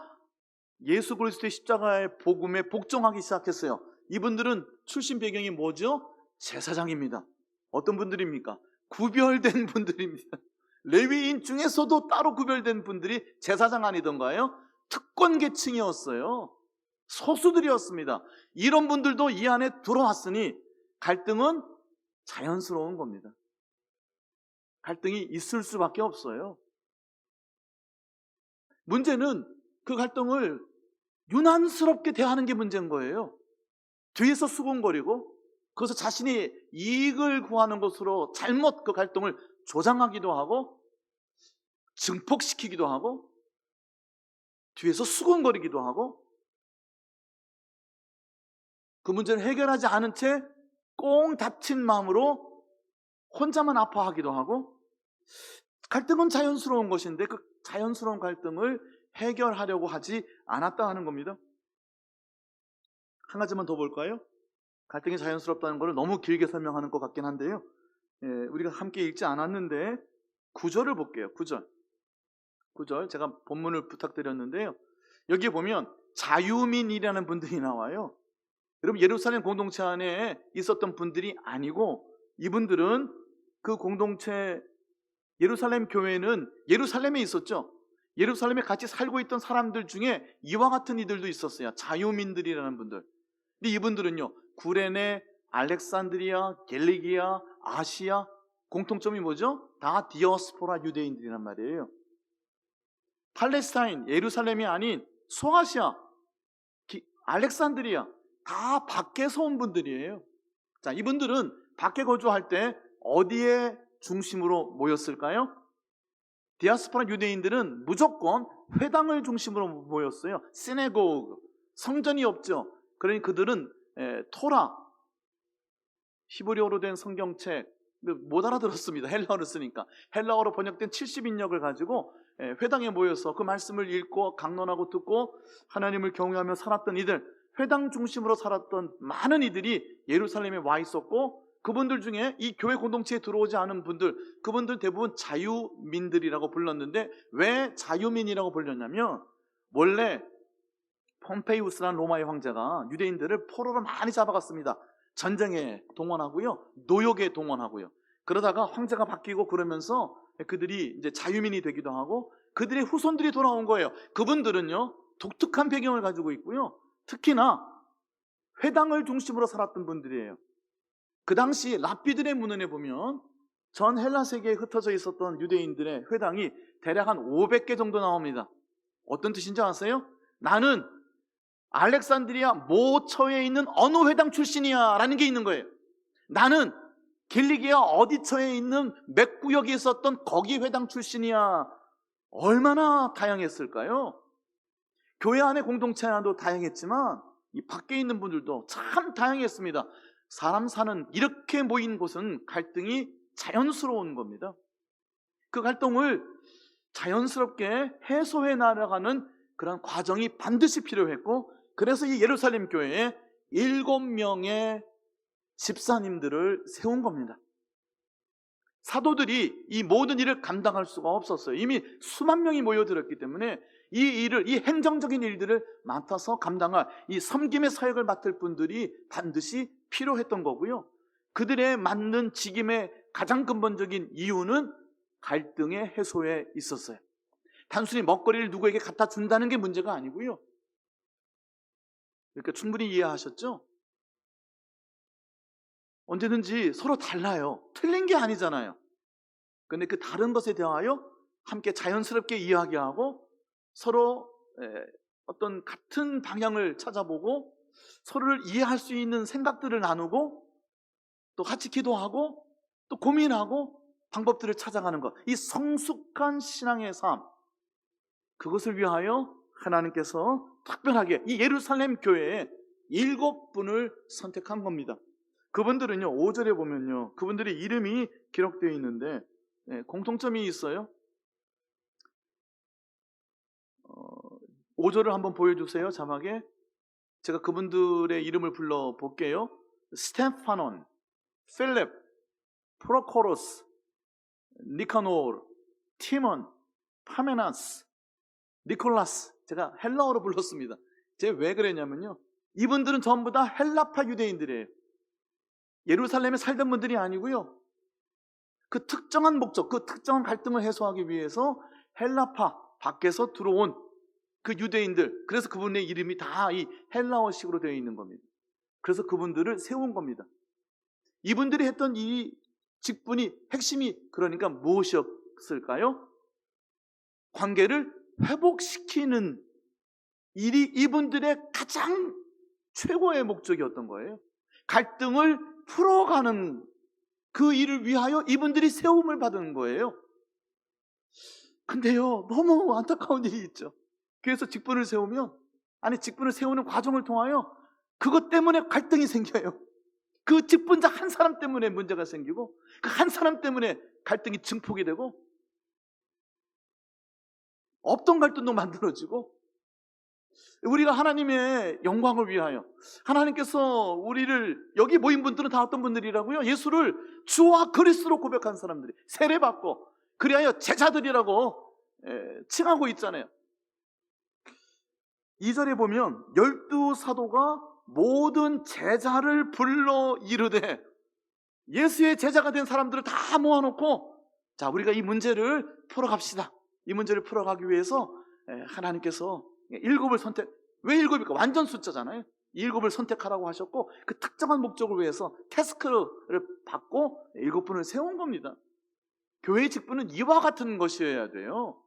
예수 그리스도의 십자가의 복음에 복종하기 시작했어요. 이분들은 출신 배경이 뭐죠? 제사장입니다. 어떤 분들입니까? 구별된 분들입니다. 레위인 중에서도 따로 구별된 분들이 제사장 아니던가요? 특권 계층이었어요. 소수들이었습니다. 이런 분들도 이 안에 들어왔으니 갈등은 자연스러운 겁니다. 갈등이 있을 수밖에 없어요. 문제는 그 갈등을 유난스럽게 대하는 게 문제인 거예요. 뒤에서 수군거리고 그래서 자신이 이익을 구하는 것으로 잘못 그 갈등을 조장하기도 하고 증폭시키기도 하고 뒤에서 수군거리기도 하고 그 문제를 해결하지 않은 채 꽁 닫힌 마음으로 혼자만 아파하기도 하고 갈등은 자연스러운 것인데 그 자연스러운 갈등을 해결하려고 하지 않았다 하는 겁니다. 한 가지만 더 볼까요? 갈등이 자연스럽다는 것을 너무 길게 설명하는 것 같긴 한데요. 우리가 함께 읽지 않았는데 9절을 볼게요. 9절 제가 본문을 부탁드렸는데요. 여기에 보면 자유민이라는 분들이 나와요. 여러분 예루살렘 공동체 안에 있었던 분들이 아니고 이분들은 그 공동체 예루살렘 교회는 예루살렘에 있었죠. 예루살렘에 같이 살고 있던 사람들 중에 이와 같은 이들도 있었어요. 자유민들이라는 분들. 근데 이분들은요 구레네, 알렉산드리아, 갤리기아, 아시아 공통점이 뭐죠? 다 디어스포라 유대인들이란 말이에요. 팔레스타인, 예루살렘이 아닌 소아시아, 알렉산드리아 다 밖에서 온 분들이에요. 자, 이분들은 밖에 거주할 때 어디에 중심으로 모였을까요? 디아스포라 유대인들은 무조건 회당을 중심으로 모였어요. 시네고그, 성전이 없죠. 그러니 그들은 토라, 히브리어로 된 성경책 못 알아들었습니다. 헬라어를 쓰니까. 헬라어로 번역된 70인역을 가지고 회당에 모여서 그 말씀을 읽고 강론하고 듣고 하나님을 경외하며 살았던 이들, 회당 중심으로 살았던 많은 이들이 예루살렘에 와 있었고 그분들 중에 이 교회 공동체에 들어오지 않은 분들, 그분들 대부분 자유민들이라고 불렀는데 왜 자유민이라고 불렸냐면 원래 폼페이우스라는 로마의 황제가 유대인들을 포로로 많이 잡아갔습니다. 전쟁에 동원하고요, 노역에 동원하고요. 그러다가 황제가 바뀌고 그러면서 그들이 이제 자유민이 되기도 하고 그들의 후손들이 돌아온 거예요. 그분들은요 독특한 배경을 가지고 있고요. 특히나 회당을 중심으로 살았던 분들이에요. 그 당시 랍비들의 문헌에 보면 전 헬라 세계에 흩어져 있었던 유대인들의 회당이 대략 한 500개 정도 나옵니다. 어떤 뜻인지 아세요? 나는 알렉산드리아 모처에 있는 어느 회당 출신이야 라는 게 있는 거예요. 나는 길리기아 어디 처에 있는 몇 구역에 있었던 거기 회당 출신이야. 얼마나 다양했을까요? 교회 안의 공동체 안도 다양했지만 이 밖에 있는 분들도 참 다양했습니다. 사람 사는 이렇게 모인 곳은 갈등이 자연스러운 겁니다. 그 갈등을 자연스럽게 해소해 나가는 그런 과정이 반드시 필요했고 그래서 이 예루살렘 교회에 7명의 집사님들을 세운 겁니다. 사도들이 이 모든 일을 감당할 수가 없었어요. 이미 수만 명이 모여들었기 때문에 이 일을, 이 행정적인 일들을 맡아서 감당할 이 섬김의 사역을 맡을 분들이 반드시 필요했던 거고요. 그들의 맡는 직임의 가장 근본적인 이유는 갈등의 해소에 있었어요. 단순히 먹거리를 누구에게 갖다 준다는 게 문제가 아니고요. 그러니까 충분히 이해하셨죠? 언제든지 서로 달라요. 틀린 게 아니잖아요. 그런데 그 다른 것에 대하여 함께 자연스럽게 이야기하고 서로 어떤 같은 방향을 찾아보고 서로를 이해할 수 있는 생각들을 나누고 또 같이 기도하고 또 고민하고 방법들을 찾아가는 것. 이 성숙한 신앙의 삶, 그것을 위하여 하나님께서 특별하게 이 예루살렘 교회에 7분을 선택한 겁니다. 그분들은요, 5절에 보면요, 그분들의 이름이 기록되어 있는데 공통점이 있어요. 5절을 한번 보여주세요. 자막에 제가 그분들의 이름을 불러볼게요. 스테파논, 필립, 프로코로스, 니카노르, 티몬, 파메나스, 니콜라스. 제가 헬라어로 불렀습니다. 제가 왜 그랬냐면요, 이분들은 전부 다 헬라파 유대인들이에요. 예루살렘에 살던 분들이 아니고요, 그 특정한 목적, 그 특정한 갈등을 해소하기 위해서 헬라파 밖에서 들어온 그 유대인들, 그래서 그분의 이름이 다 이 헬라어식으로 되어 있는 겁니다. 그래서 그분들을 세운 겁니다. 이분들이 했던 이 직분이, 핵심이 그러니까 무엇이었을까요? 관계를 회복시키는 일이 이분들의 가장 최고의 목적이었던 거예요. 갈등을 풀어가는 그 일을 위하여 이분들이 세움을 받은 거예요. 근데요, 너무 안타까운 일이 있죠. 그래서 직분을 세우면, 직분을 세우는 과정을 통하여 그것 때문에 갈등이 생겨요. 그 직분자 한 사람 때문에 문제가 생기고, 그 한 사람 때문에 갈등이 증폭이 되고, 없던 갈등도 만들어지고, 우리가 하나님의 영광을 위하여, 하나님께서 우리를, 여기 모인 분들은 다 어떤 분들이라고요? 예수를 주와 그리스도로 고백한 사람들이, 세례받고 그리하여 제자들이라고 칭하고 있잖아요. 2절에 보면 12사도가 모든 제자를 불러 이르되, 예수의 제자가 된 사람들을 다 모아놓고, 자, 우리가 이 문제를 풀어갑시다. 이 문제를 풀어가기 위해서 하나님께서 7을 선택, 왜 7입니까? 완전 숫자잖아요. 7을 선택하라고 하셨고, 그 특정한 목적을 위해서 태스크를 받고 7분을 세운 겁니다. 교회의 직분은 이와 같은 것이어야 돼요.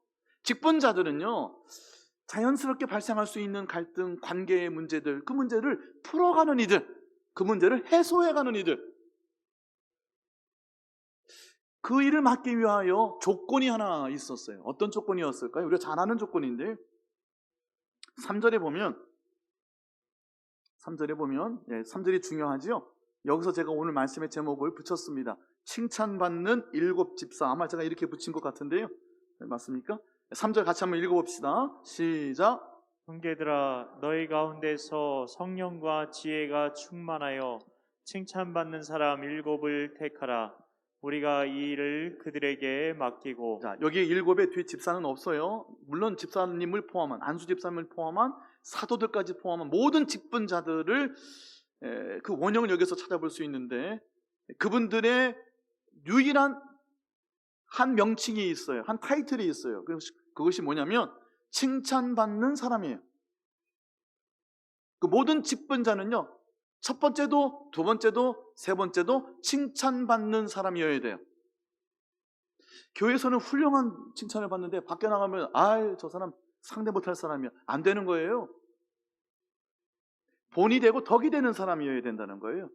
직분자들은요, 자연스럽게 발생할 수 있는 갈등, 관계의 문제들, 그 문제를 풀어가는 이들, 그 문제를 해소해가는 이들, 그 일을 맡기 위하여 조건이 하나 있었어요. 어떤 조건이었을까요? 우리가 잘 아는 조건인데, 3절에 보면 3절이 중요하죠. 여기서 제가 오늘 말씀의 제목을 붙였습니다. 칭찬받는 7 집사. 아마 제가 이렇게 붙인 것 같은데요, 맞습니까? 3절 같이 한번 읽어봅시다. 시작. 형제들아, 너희 가운데서 성령과 지혜가 충만하여 칭찬받는 사람 7을 택하라. 우리가 이 일을 그들에게 맡기고. 자, 여기 7의 뒤에 집사는 없어요. 물론 집사님을 포함한, 안수 집사님을 포함한 사도들까지 포함한 모든 직분자들을 그 원형을 여기서 찾아볼 수 있는데, 그분들의 유일한 한 명칭이 있어요. 한 타이틀이 있어요. 그것이 뭐냐면 칭찬받는 사람이에요. 그 모든 직분자는요, 첫 번째도 두 번째도 세 번째도 칭찬받는 사람이어야 돼요. 교회에서는 훌륭한 칭찬을 받는데 밖에 나가면 저 사람 상대 못할 사람이야, 안 되는 거예요. 본이 되고 덕이 되는 사람이어야 된다는 거예요.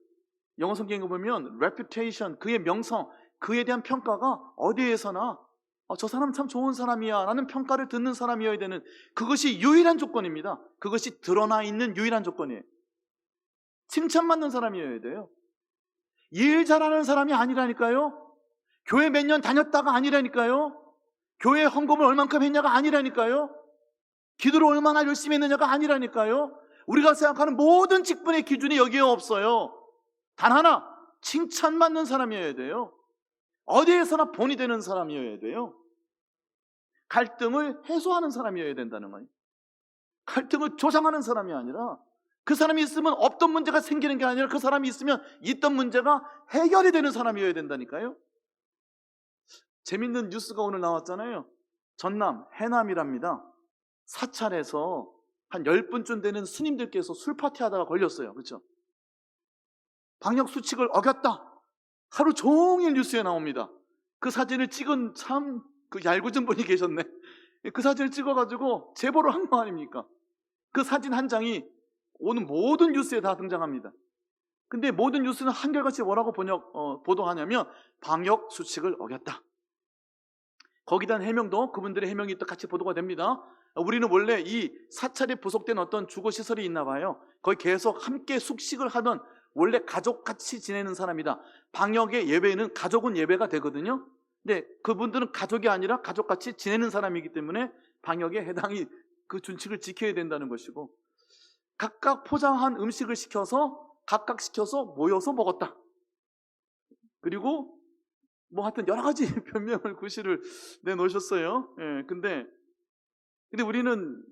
영어 성경에 보면 reputation, 그의 명성, 그에 대한 평가가 어디에서나 저 사람 참 좋은 사람이야 라는 평가를 듣는 사람이어야 되는, 그것이 유일한 조건입니다. 그것이 드러나 있는 유일한 조건이에요. 칭찬받는 사람이어야 돼요. 일 잘하는 사람이 아니라니까요. 교회 몇 년 다녔다가 아니라니까요. 교회 헌금을 얼만큼 했냐가 아니라니까요. 기도를 얼마나 열심히 했느냐가 아니라니까요. 우리가 생각하는 모든 직분의 기준이 여기에 없어요. 단 하나, 칭찬받는 사람이어야 돼요. 어디에서나 본이 되는 사람이어야 돼요. 갈등을 해소하는 사람이어야 된다는 거예요. 갈등을 조장하는 사람이 아니라, 그 사람이 있으면 없던 문제가 생기는 게 아니라 그 사람이 있으면 있던 문제가 해결이 되는 사람이어야 된다니까요. 재밌는 뉴스가 오늘 나왔잖아요. 전남, 해남이랍니다. 사찰에서 한 10분쯤 되는 스님들께서 술 파티하다가 걸렸어요. 그렇죠? 방역 수칙을 어겼다. 하루 종일 뉴스에 나옵니다. 그 사진을 찍은 참 그 얄궂은 분이 계셨네. 그 사진을 찍어가지고 제보를 한 거 아닙니까? 그 사진 한 장이 오는 모든 뉴스에 다 등장합니다. 근데 모든 뉴스는 한결같이 뭐라고 보도하냐면 방역 수칙을 어겼다. 거기에 대한 해명도 그분들의 해명이 또 같이 보도가 됩니다. 우리는 원래 이 사찰에 부속된 어떤 주거시설이 있나 봐요. 거기 계속 함께 숙식을 하던 원래 가족같이 지내는 사람이다. 방역의 예배는 가족은 예배가 되거든요. 근데 그분들은 가족이 아니라 가족같이 지내는 사람이기 때문에 방역에 해당이 그 준칙을 지켜야 된다는 것이고, 각각 포장한 음식을 각각 시켜서 모여서 먹었다. 그리고 뭐 하여튼 여러 가지 변명을 구실을 내놓으셨어요. 예, 근데 우리는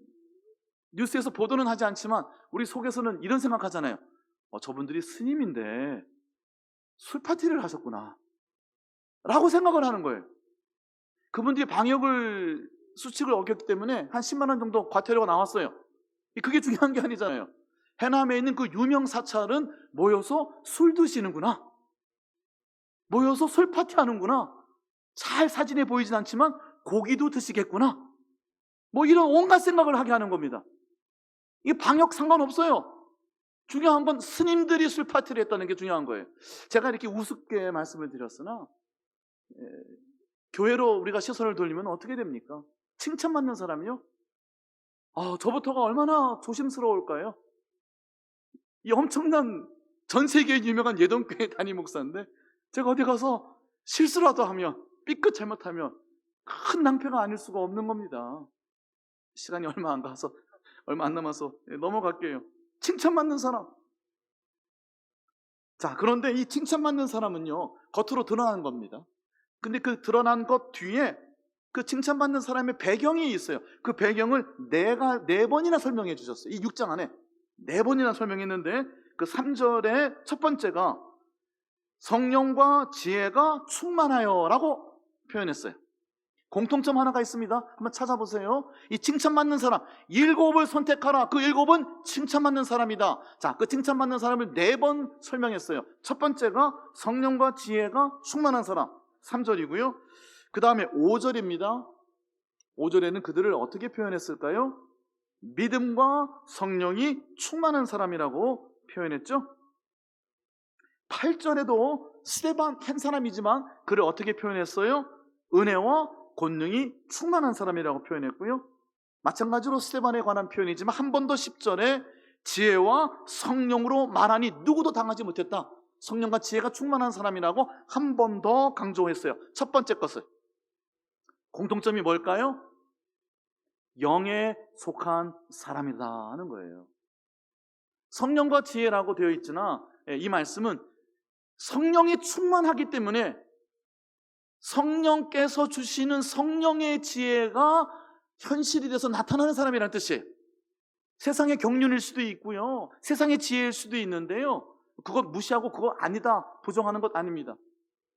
뉴스에서 보도는 하지 않지만 우리 속에서는 이런 생각하잖아요. 저분들이 스님인데 술 파티를 하셨구나 라고 생각을 하는 거예요. 그분들이 방역을 수칙을 어겼기 때문에 한 10만 원 정도 과태료가 나왔어요. 그게 중요한 게 아니잖아요. 해남에 있는 그 유명 사찰은 모여서 술 드시는구나, 모여서 술 파티 하는구나, 잘 사진에 보이진 않지만 고기도 드시겠구나, 뭐 이런 온갖 생각을 하게 하는 겁니다. 이게 방역 상관없어요. 중요한 건 스님들이 술 파티를 했다는 게 중요한 거예요. 제가 이렇게 우습게 말씀을 드렸으나 교회로 우리가 시선을 돌리면 어떻게 됩니까? 칭찬받는 사람이요? 저부터가 얼마나 조심스러울까요? 이 엄청난 전 세계에 유명한 예동교회 담임 목사인데 제가 어디 가서 실수라도 하면, 삐끗 잘못하면 큰 낭패가 아닐 수가 없는 겁니다. 시간이 얼마 안 남아서 넘어갈게요. 칭찬받는 사람. 자, 그런데 이 칭찬받는 사람은요, 겉으로 드러나는 겁니다. 근데 그 드러난 것 뒤에 그 칭찬받는 사람의 배경이 있어요. 그 배경을 네 번이나 설명해 주셨어요. 이 6장 안에 4번이나 설명했는데 그 3절의 첫 번째가 성령과 지혜가 충만하여 라고 표현했어요. 공통점 하나가 있습니다. 한번 찾아보세요. 이 칭찬받는 사람, 7을 선택하라. 그 7은 칭찬받는 사람이다. 자, 그 칭찬받는 사람을 4번 설명했어요. 첫 번째가 성령과 지혜가 충만한 사람, 3절이고요. 그 다음에 5절입니다. 5절에는 그들을 어떻게 표현했을까요? 믿음과 성령이 충만한 사람이라고 표현했죠. 8절에도 스데반 한 사람이지만 그를 어떻게 표현했어요? 은혜와 권능이 충만한 사람이라고 표현했고요. 마찬가지로 스데반에 관한 표현이지만 한 번 더 10절에 지혜와 성령으로 말하니 누구도 당하지 못했다. 성령과 지혜가 충만한 사람이라고 한 번 더 강조했어요. 첫 번째 것을. 공통점이 뭘까요? 영에 속한 사람이다 하는 거예요. 성령과 지혜라고 되어 있으나 이 말씀은 성령이 충만하기 때문에 성령께서 주시는 성령의 지혜가 현실이 돼서 나타나는 사람이라는 뜻이에요. 세상의 경륜일 수도 있고요, 세상의 지혜일 수도 있는데요, 그것 무시하고 그거 아니다 부정하는 것 아닙니다.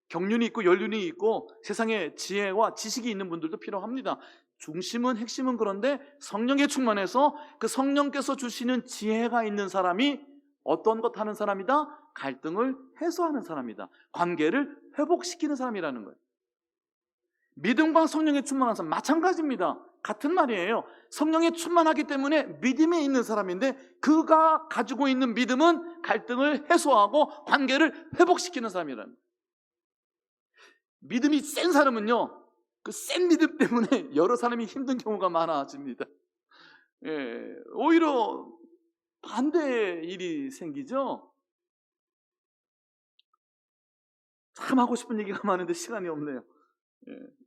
경륜이 있고 연륜이 있고 세상의 지혜와 지식이 있는 분들도 필요합니다. 핵심은 그런데 성령에 충만해서 그 성령께서 주시는 지혜가 있는 사람이 어떤 것 하는 사람이다? 갈등을 해소하는 사람이다. 관계를 회복시키는 사람이라는 거예요. 믿음과 성령에 충만한 사람 마찬가지입니다. 같은 말이에요. 성령에 충만하기 때문에 믿음이 있는 사람인데 그가 가지고 있는 믿음은 갈등을 해소하고 관계를 회복시키는 사람이라는 거예요. 믿음이 센 사람은요, 그 센 믿음 때문에 여러 사람이 힘든 경우가 많아집니다. 오히려 반대의 일이 생기죠. 참 하고 싶은 얘기가 많은데 시간이 없네요.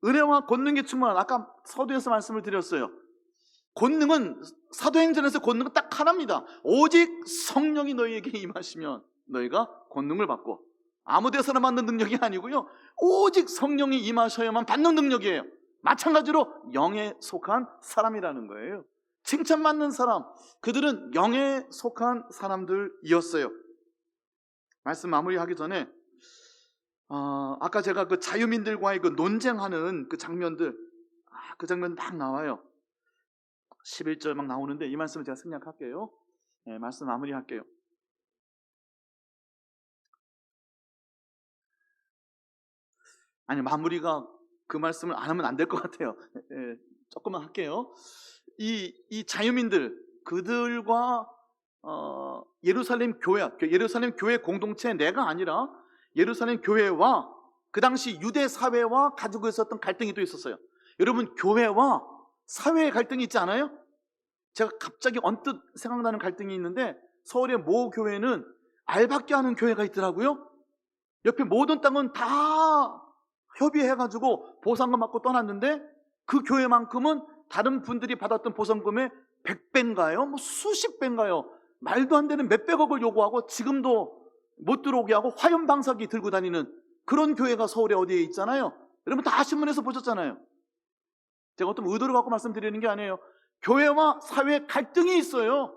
은혜와 권능이 충만한, 아까 서두에서 말씀을 드렸어요. 권능은, 사도행전에서 권능은 딱 하나입니다. 오직 성령이 너희에게 임하시면 너희가 권능을 받고, 아무 데서나 받는 능력이 아니고요, 오직 성령이 임하셔야만 받는 능력이에요. 마찬가지로 영에 속한 사람이라는 거예요. 칭찬받는 사람, 그들은 영에 속한 사람들이었어요. 말씀 마무리하기 전에 아까 제가 그 자유민들과의 그 논쟁하는 그 장면들, 그 장면 막 나와요. 11절 막 나오는데 이 말씀을 제가 생략할게요. 말씀 마무리할게요. 아니, 마무리가 그 말씀을 안 하면 안 될 것 같아요. 예, 조금만 할게요. 이 자유민들, 그들과 예루살렘 교회 공동체 내가 아니라 예루살렘 교회와 그 당시 유대 사회와 가지고 있었던 갈등이 또 있었어요. 여러분, 교회와 사회의 갈등이 있지 않아요? 제가 갑자기 언뜻 생각나는 갈등이 있는데, 서울의 모 교회는 알박기 하는 교회가 있더라고요. 옆에 모든 땅은 다 협의해가지고 보상금 받고 떠났는데, 그 교회만큼은 다른 분들이 받았던 보상금의 100배인가요? 뭐 수십 배인가요? 말도 안 되는 몇백억을 요구하고 지금도 못 들어오게 하고 화염방사기 들고 다니는 그런 교회가 서울에 어디에 있잖아요. 여러분 다 신문에서 보셨잖아요. 제가 어떤 의도를 갖고 말씀드리는 게 아니에요. 교회와 사회의 갈등이 있어요.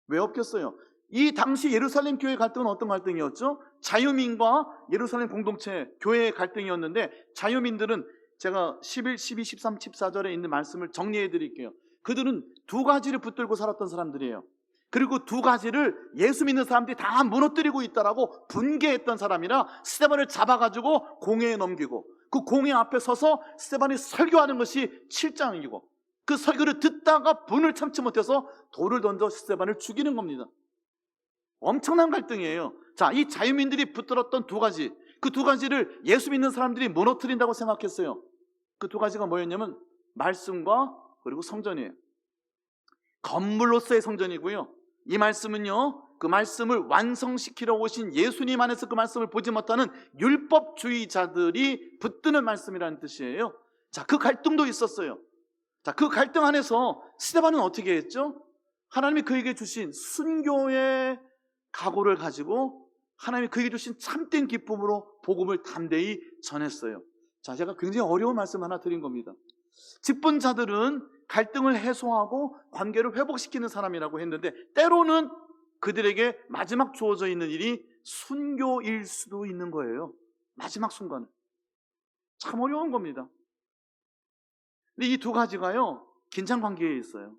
왜 없겠어요? 이 당시 예루살렘 교회 갈등은 어떤 갈등이었죠? 자유민과 예루살렘 공동체 교회의 갈등이었는데, 자유민들은 제가 11, 12, 13, 14절에 있는 말씀을 정리해 드릴게요. 그들은 두 가지를 붙들고 살았던 사람들이에요. 그리고 두 가지를 예수 믿는 사람들이 다 무너뜨리고 있다라고 분개했던 사람이라 스데반을 잡아가지고 공회에 넘기고, 그 공회 앞에 서서 스데반이 설교하는 것이 7장이고, 그 설교를 듣다가 분을 참지 못해서 돌을 던져 스데반을 죽이는 겁니다. 엄청난 갈등이에요. 자, 이 자유민들이 붙들었던 두 가지, 그 두 가지를 예수 믿는 사람들이 무너뜨린다고 생각했어요. 그 두 가지가 뭐였냐면 말씀과 그리고 성전이에요. 건물로서의 성전이고요. 이 말씀은요, 그 말씀을 완성시키러 오신 예수님 안에서 그 말씀을 보지 못하는 율법주의자들이 붙드는 말씀이라는 뜻이에요. 자, 그 갈등도 있었어요. 자, 그 갈등 안에서 스데반은 어떻게 했죠? 하나님이 그에게 주신 순교의 각오를 가지고 하나님이 그에게 주신 참된 기쁨으로 복음을 담대히 전했어요. 자, 제가 굉장히 어려운 말씀 하나 드린 겁니다. 직분자들은 갈등을 해소하고 관계를 회복시키는 사람이라고 했는데, 때로는 그들에게 마지막 주어져 있는 일이 순교일 수도 있는 거예요. 마지막 순간은. 참 어려운 겁니다. 근데 이 두 가지가요, 긴장 관계에 있어요.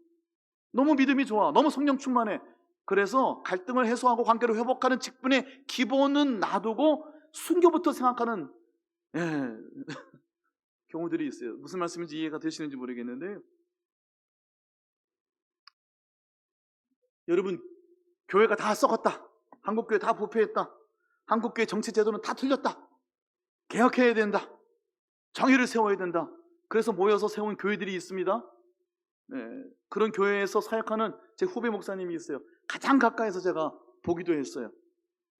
너무 믿음이 좋아, 너무 성령 충만해. 그래서 갈등을 해소하고 관계를 회복하는 직분의 기본은 놔두고 순교부터 생각하는 경우들이 있어요. 무슨 말씀인지 이해가 되시는지 모르겠는데, 여러분, 교회가 다 썩었다, 한국교회 다 부패했다, 한국교회 정치 제도는 다 틀렸다, 개혁해야 된다, 정의를 세워야 된다, 그래서 모여서 세운 교회들이 있습니다. 그런 교회에서 사역하는 제 후배 목사님이 있어요. 가장 가까이서 제가 보기도 했어요.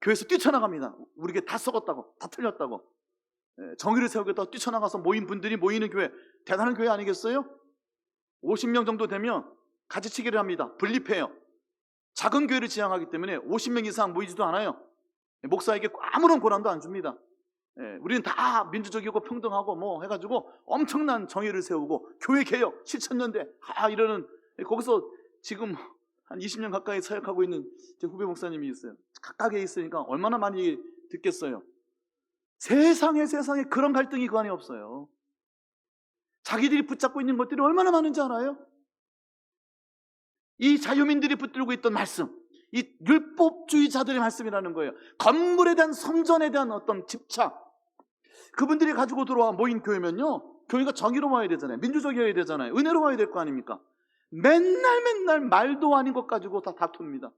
교회에서 뛰쳐나갑니다. 우리 교회 다 썩었다고, 다 틀렸다고, 정의를 세우겠다고 뛰쳐나가서 모인 분들이 모이는 교회, 대단한 교회 아니겠어요? 50명 정도 되면 가지치기를 합니다. 분립해요. 작은 교회를 지향하기 때문에 50명 이상 모이지도 않아요. 목사에게 아무런 권한도 안 줍니다. 우리는 다 민주적이고 평등하고 뭐 해가지고 엄청난 정의를 세우고 교회 개혁 실천연대 이러는, 거기서 지금 한 20년 가까이 사역하고 있는 제 후배 목사님이 있어요. 각각에 있으니까 얼마나 많이 듣겠어요. 세상에 그런 갈등이 그 안에 없어요. 자기들이 붙잡고 있는 것들이 얼마나 많은지 알아요? 이 자유민들이 붙들고 있던 말씀, 이 율법주의자들의 말씀이라는 거예요. 건물에 대한, 성전에 대한 어떤 집착, 그분들이 가지고 들어와 모인 교회면요, 교회가 정의로워야 되잖아요. 민주적이어야 되잖아요. 은혜로워야 될 거 아닙니까? 맨날 말도 아닌 것 가지고 다 다툽니다.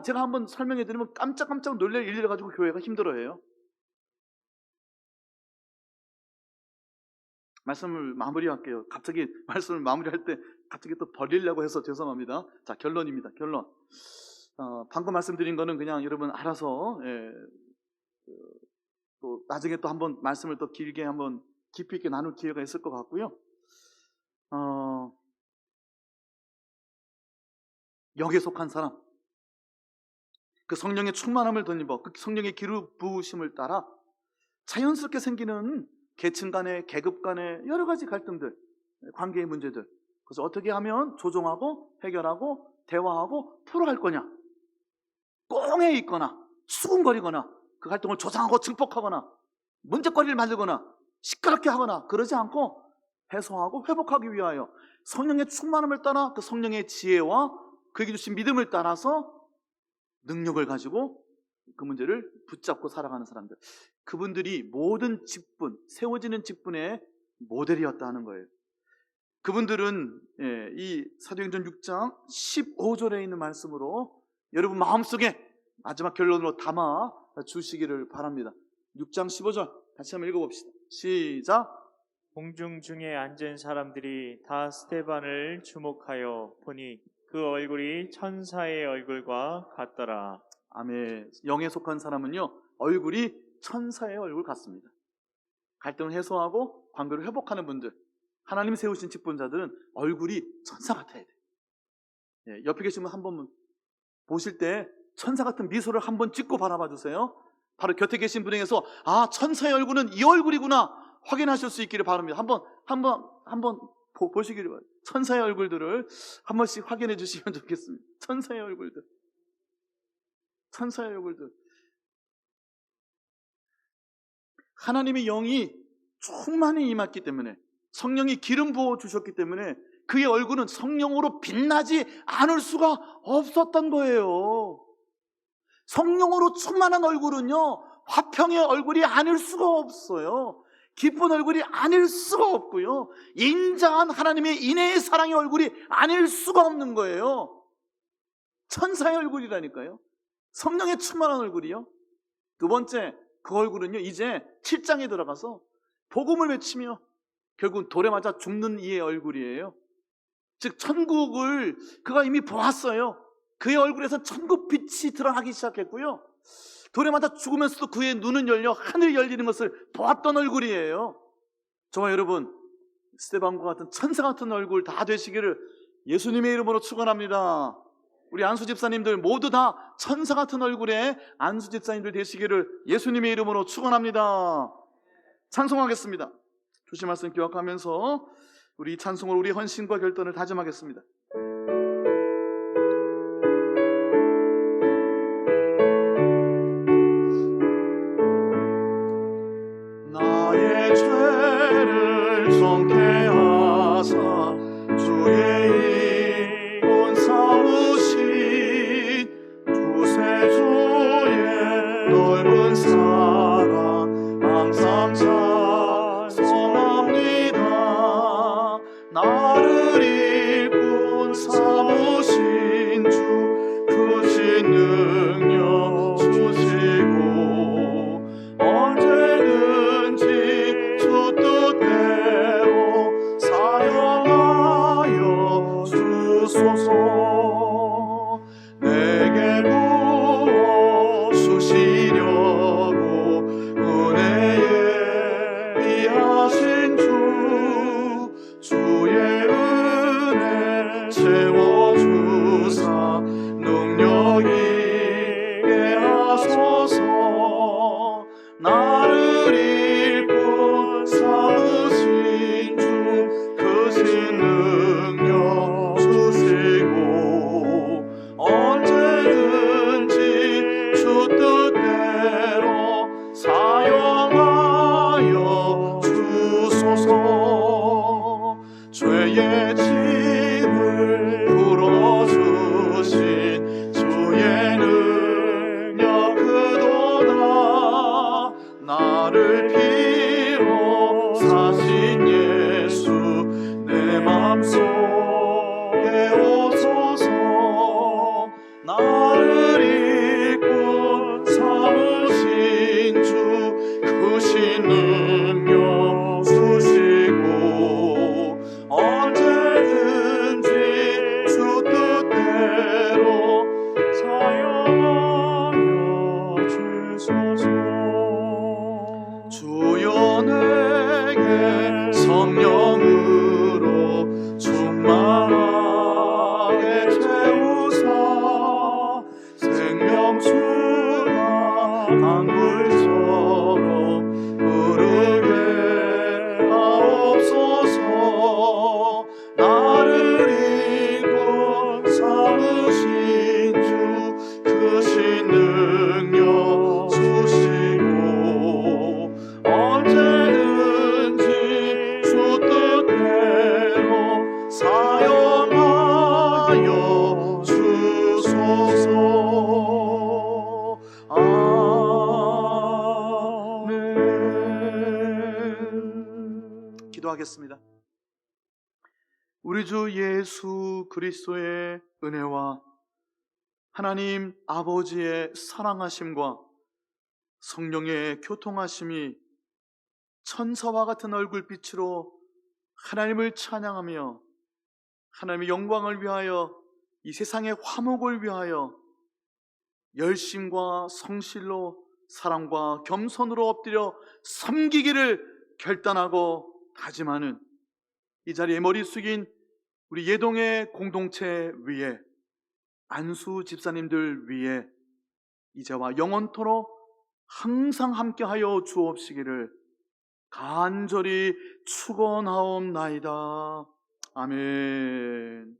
제가 한번 설명해 드리면 깜짝 놀랄 일을 가지고 교회가 힘들어해요. 말씀을 마무리할게요. 갑자기 말씀을 마무리할 때 갑자기 또 버리려고 해서 죄송합니다. 자, 결론입니다. 결론. 방금 말씀드린 거는 그냥 여러분 알아서, 또 나중에 또 한번 말씀을 또 길게 한번 깊이 있게 나눌 기회가 있을 것 같고요. 여기에 속한 사람, 그 성령의 충만함을 덧입어 그 성령의 기름 부으심을 따라 자연스럽게 생기는 계층 간의, 계급 간의 여러 가지 갈등들, 관계의 문제들, 그래서 어떻게 하면 조정하고 해결하고 대화하고 풀어갈 거냐, 꽁에 있거나 수군거리거나 그 갈등을 조장하고 증폭하거나 문제거리를 만들거나 시끄럽게 하거나 그러지 않고 해소하고 회복하기 위하여 성령의 충만함을 따라 그 성령의 지혜와 그에게 주신 믿음을 따라서 능력을 가지고 그 문제를 붙잡고 살아가는 사람들, 그분들이 모든 직분, 세워지는 직분의 모델이었다 하는 거예요. 그분들은 이 사도행전 6장 15절에 있는 말씀으로 여러분 마음속에 마지막 결론으로 담아 주시기를 바랍니다. 6장 15절 다시 한번 읽어봅시다. 시작. 공중 중에 앉은 사람들이 다 스데반을 주목하여 보니 그 얼굴이 천사의 얼굴과 같더라. 아멘. 영에 속한 사람은요, 얼굴이 천사의 얼굴 같습니다. 갈등을 해소하고 관계를 회복하는 분들, 하나님 세우신 직분자들은 얼굴이 천사 같아야 돼요. 옆에 계신 분 한 번 보실 때 천사 같은 미소를 한번 찍고 바라봐 주세요. 바로 곁에 계신 분에게서 아, 천사의 얼굴은 이 얼굴이구나 확인하실 수 있기를 바랍니다. 한번 보시기를 바랍니다. 천사의 얼굴들을 한 번씩 확인해 주시면 좋겠습니다. 천사의 얼굴들. 천사의 얼굴들. 하나님의 영이 충만히 임했기 때문에, 성령이 기름 부어 주셨기 때문에 그의 얼굴은 성령으로 빛나지 않을 수가 없었던 거예요. 성령으로 충만한 얼굴은요, 화평의 얼굴이 아닐 수가 없어요. 기쁜 얼굴이 아닐 수가 없고요, 인자한 하나님의 인애의 사랑의 얼굴이 아닐 수가 없는 거예요. 천사의 얼굴이라니까요. 성령의 충만한 얼굴이요. 두 번째, 그 얼굴은요, 이제 7장에 들어가서 복음을 외치며 결국은 돌에 맞아 죽는 이의 얼굴이에요. 즉 천국을 그가 이미 보았어요. 그의 얼굴에서 천국 빛이 드러나기 시작했고요, 돌에 맞아 죽으면서도 그의 눈은 열려 하늘이 열리는 것을 보았던 얼굴이에요. 저와 여러분, 스데반과 같은 천사 같은 얼굴 다 되시기를 예수님의 이름으로 축원합니다. 우리 안수 집사님들 모두 다 천사 같은 얼굴의 안수 집사님들 되시기를 예수님의 이름으로 축원합니다. 찬송하겠습니다. 주신 말씀 기억하면서 우리 찬송을, 우리 헌신과 결단을 다짐하겠습니다. 나의 죄를 정케하사 주의 이권 삼으신 구세주의 넓은 사랑 항상 찬송합니다. 나를 일꾼 삼으신 주 크신 능력 주시고 언제든지 주 뜻대로 사용하여 주소서. 내게 부어 주시려고 은혜에 비하신 주의 은혜 채워주사 능력 있게 하소서. 나를 일꾼 삼으신 주 크신 능력 주시고 언제든지 주 뜻대로 사용하여 주소서. 죄의 짐을 풀어주신 주의 능력 그도다. 나를 피로 사신 예수 내 맘속에 오소서. 나를 일꾼 삼으신 주 크신 능력 주시고 언제든지 주 뜻대로 사용하여 주소서. 주여 내게 성령으로 충만하게 채우사 생명수가 강물처럼 흐르 기도하겠습니다. 우리 주 예수 그리스도의 은혜와 하나님 아버지의 사랑하심과 성령의 교통하심이 천사와 같은 얼굴빛으로 하나님을 찬양하며 하나님의 영광을 위하여 이 세상의 화목을 위하여 열심과 성실로 사랑과 겸손으로 엎드려 섬기기를 결단하고 다짐하는 이 자리에 머리 숙인 우리 예동의 공동체 위에 안수 집사님들 위에 이제와 영원토록 항상 함께하여 주옵시기를 간절히 축원하옵나이다. 아멘.